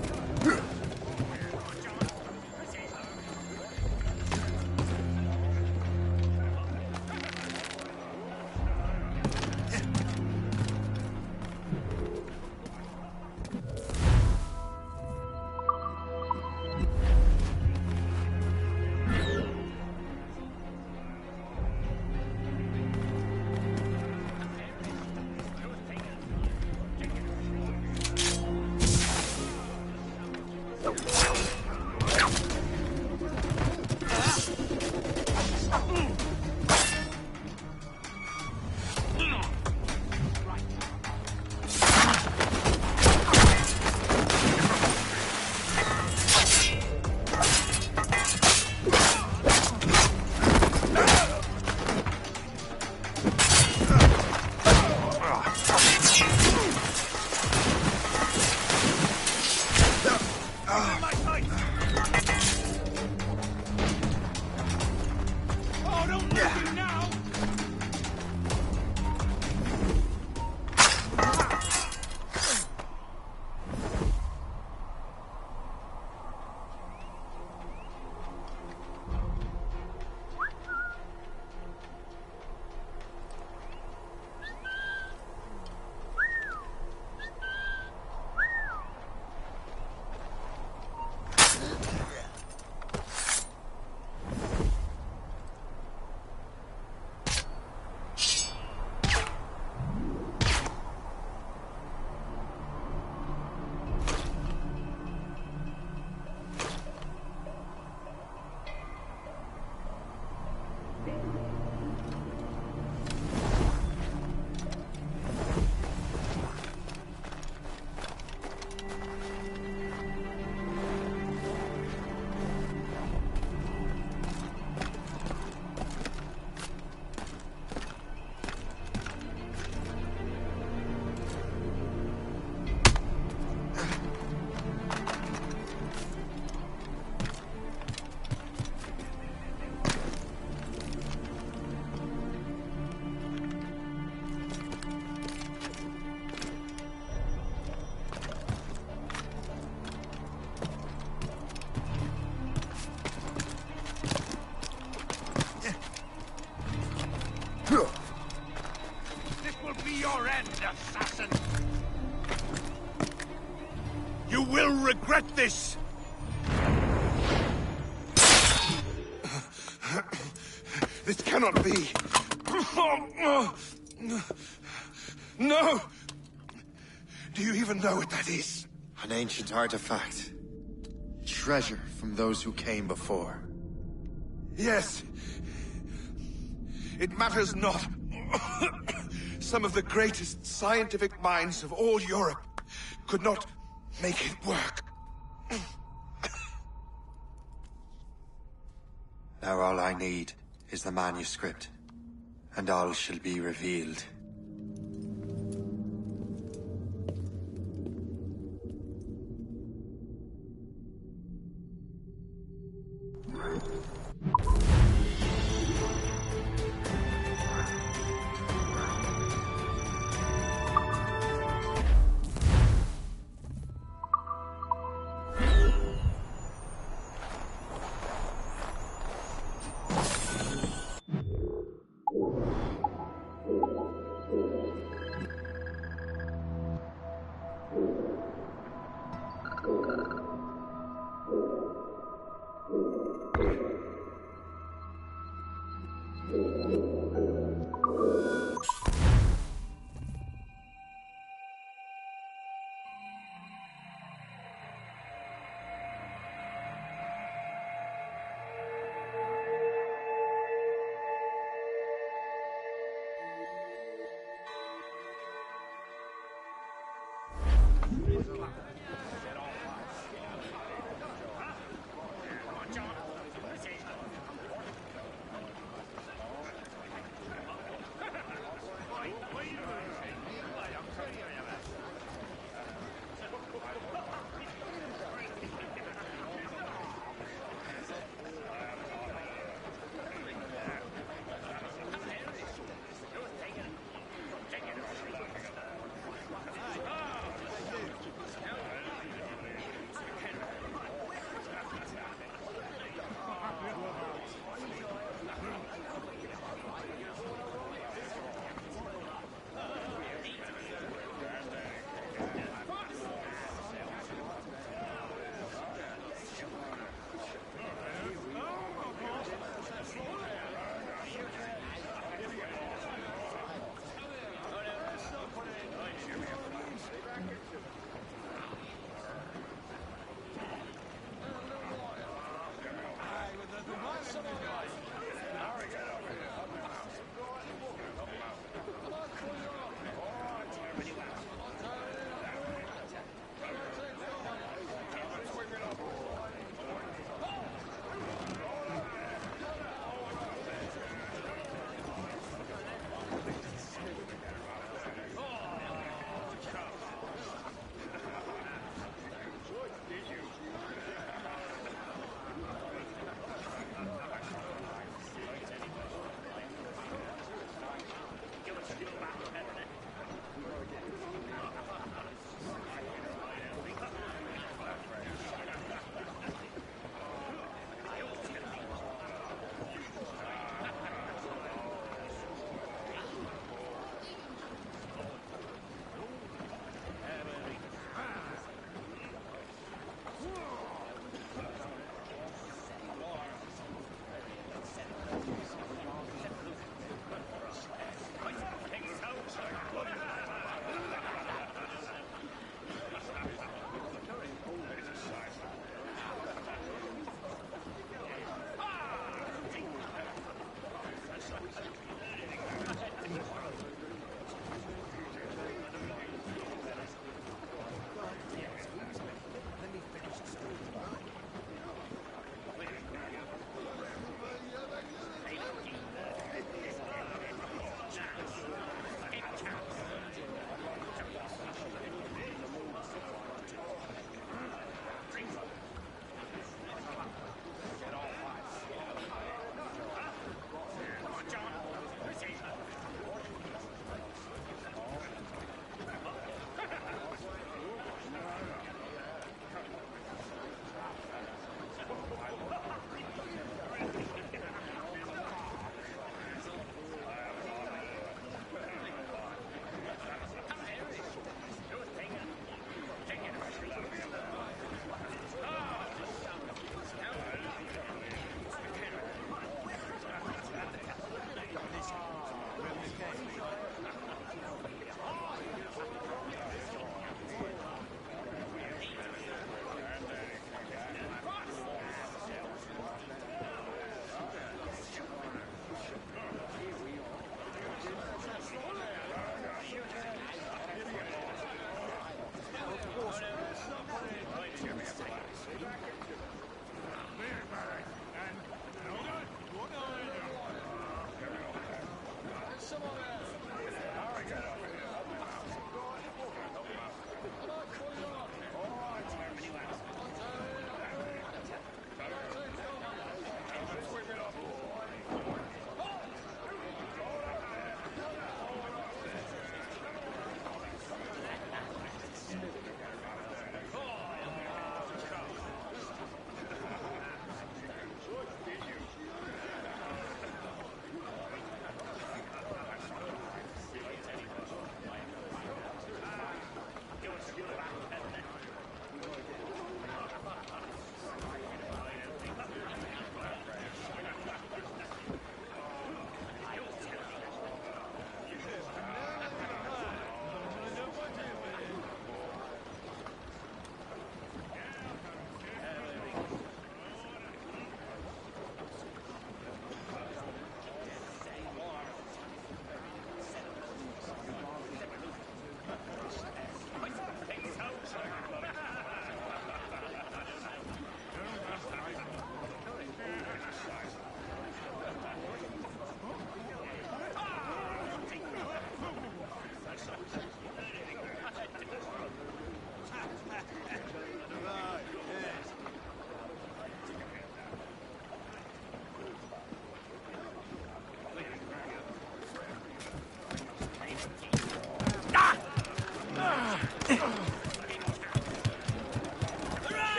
This will be your end, assassin! You will regret this! This cannot be! No! Do you even know what that is? An ancient artifact. Treasure from those who came before. Yes. It matters not. Some of the greatest scientific minds of all Europe could not make it work. Now all I need is the manuscript, and all shall be revealed.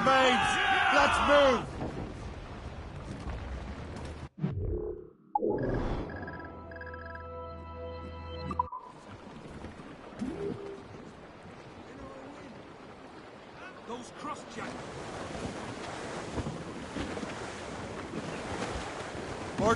mates! Let's move! Those crossjacks. Or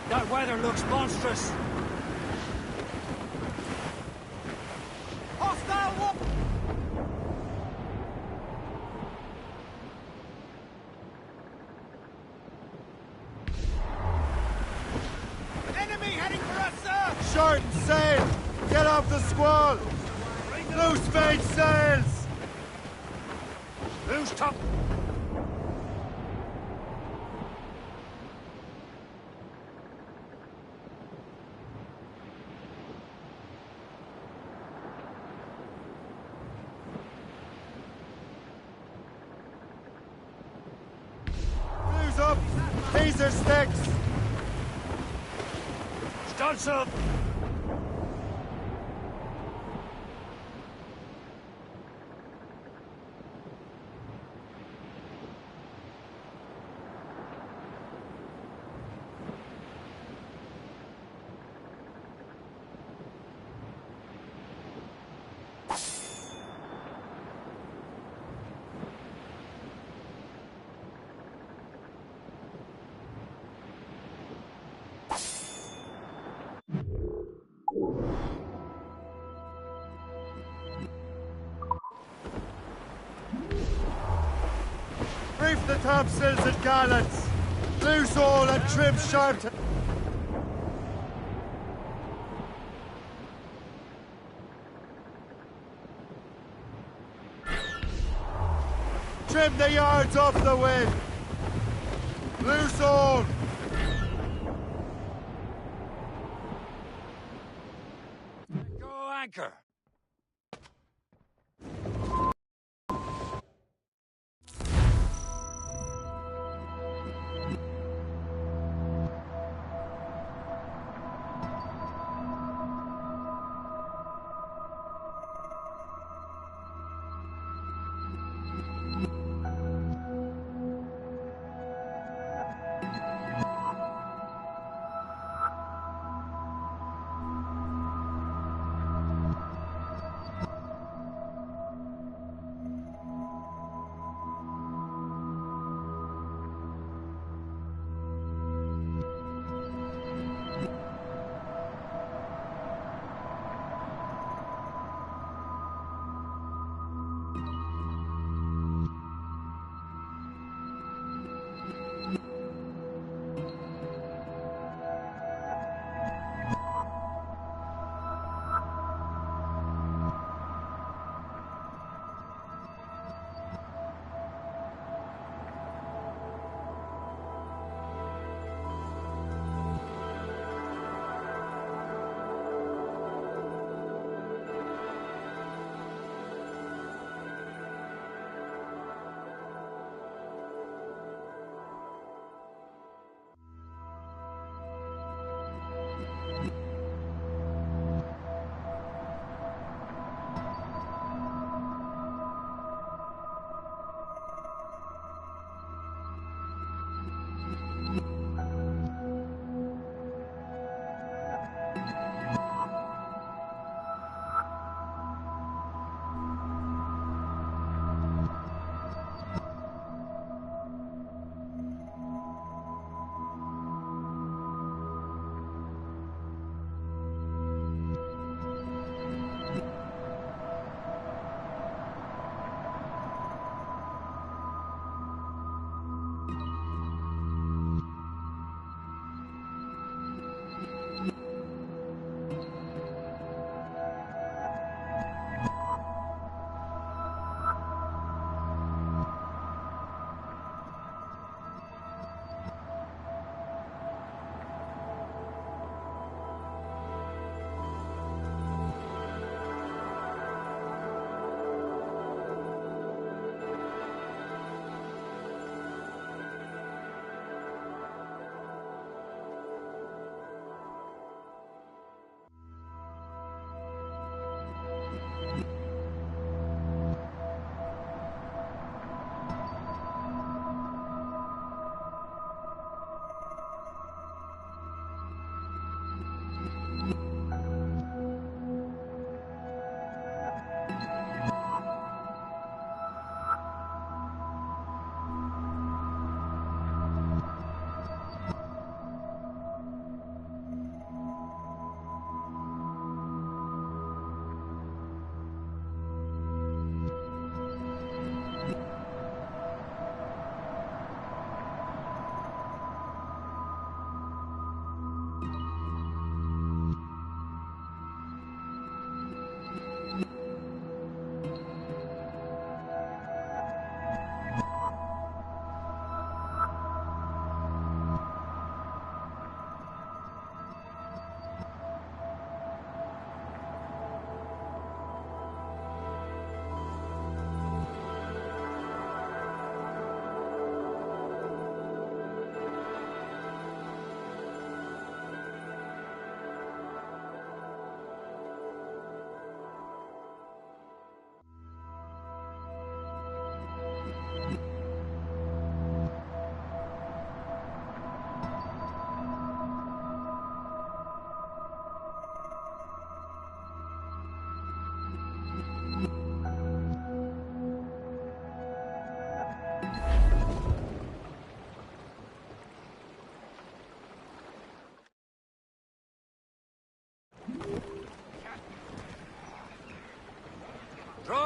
That weather looks monstrous. hostile war! Enemy heading for us, sir! Short sail! Get off the squall! Loose made sails! Loose top. Fuse up! Taser sticks! Stunts up. Reef the topsails and gallants! Loose all and trim sharp to... Trim the yards off the wind! Loose all! Go anchor.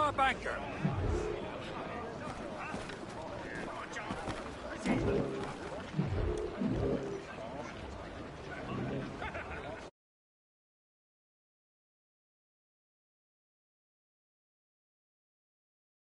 up anchor.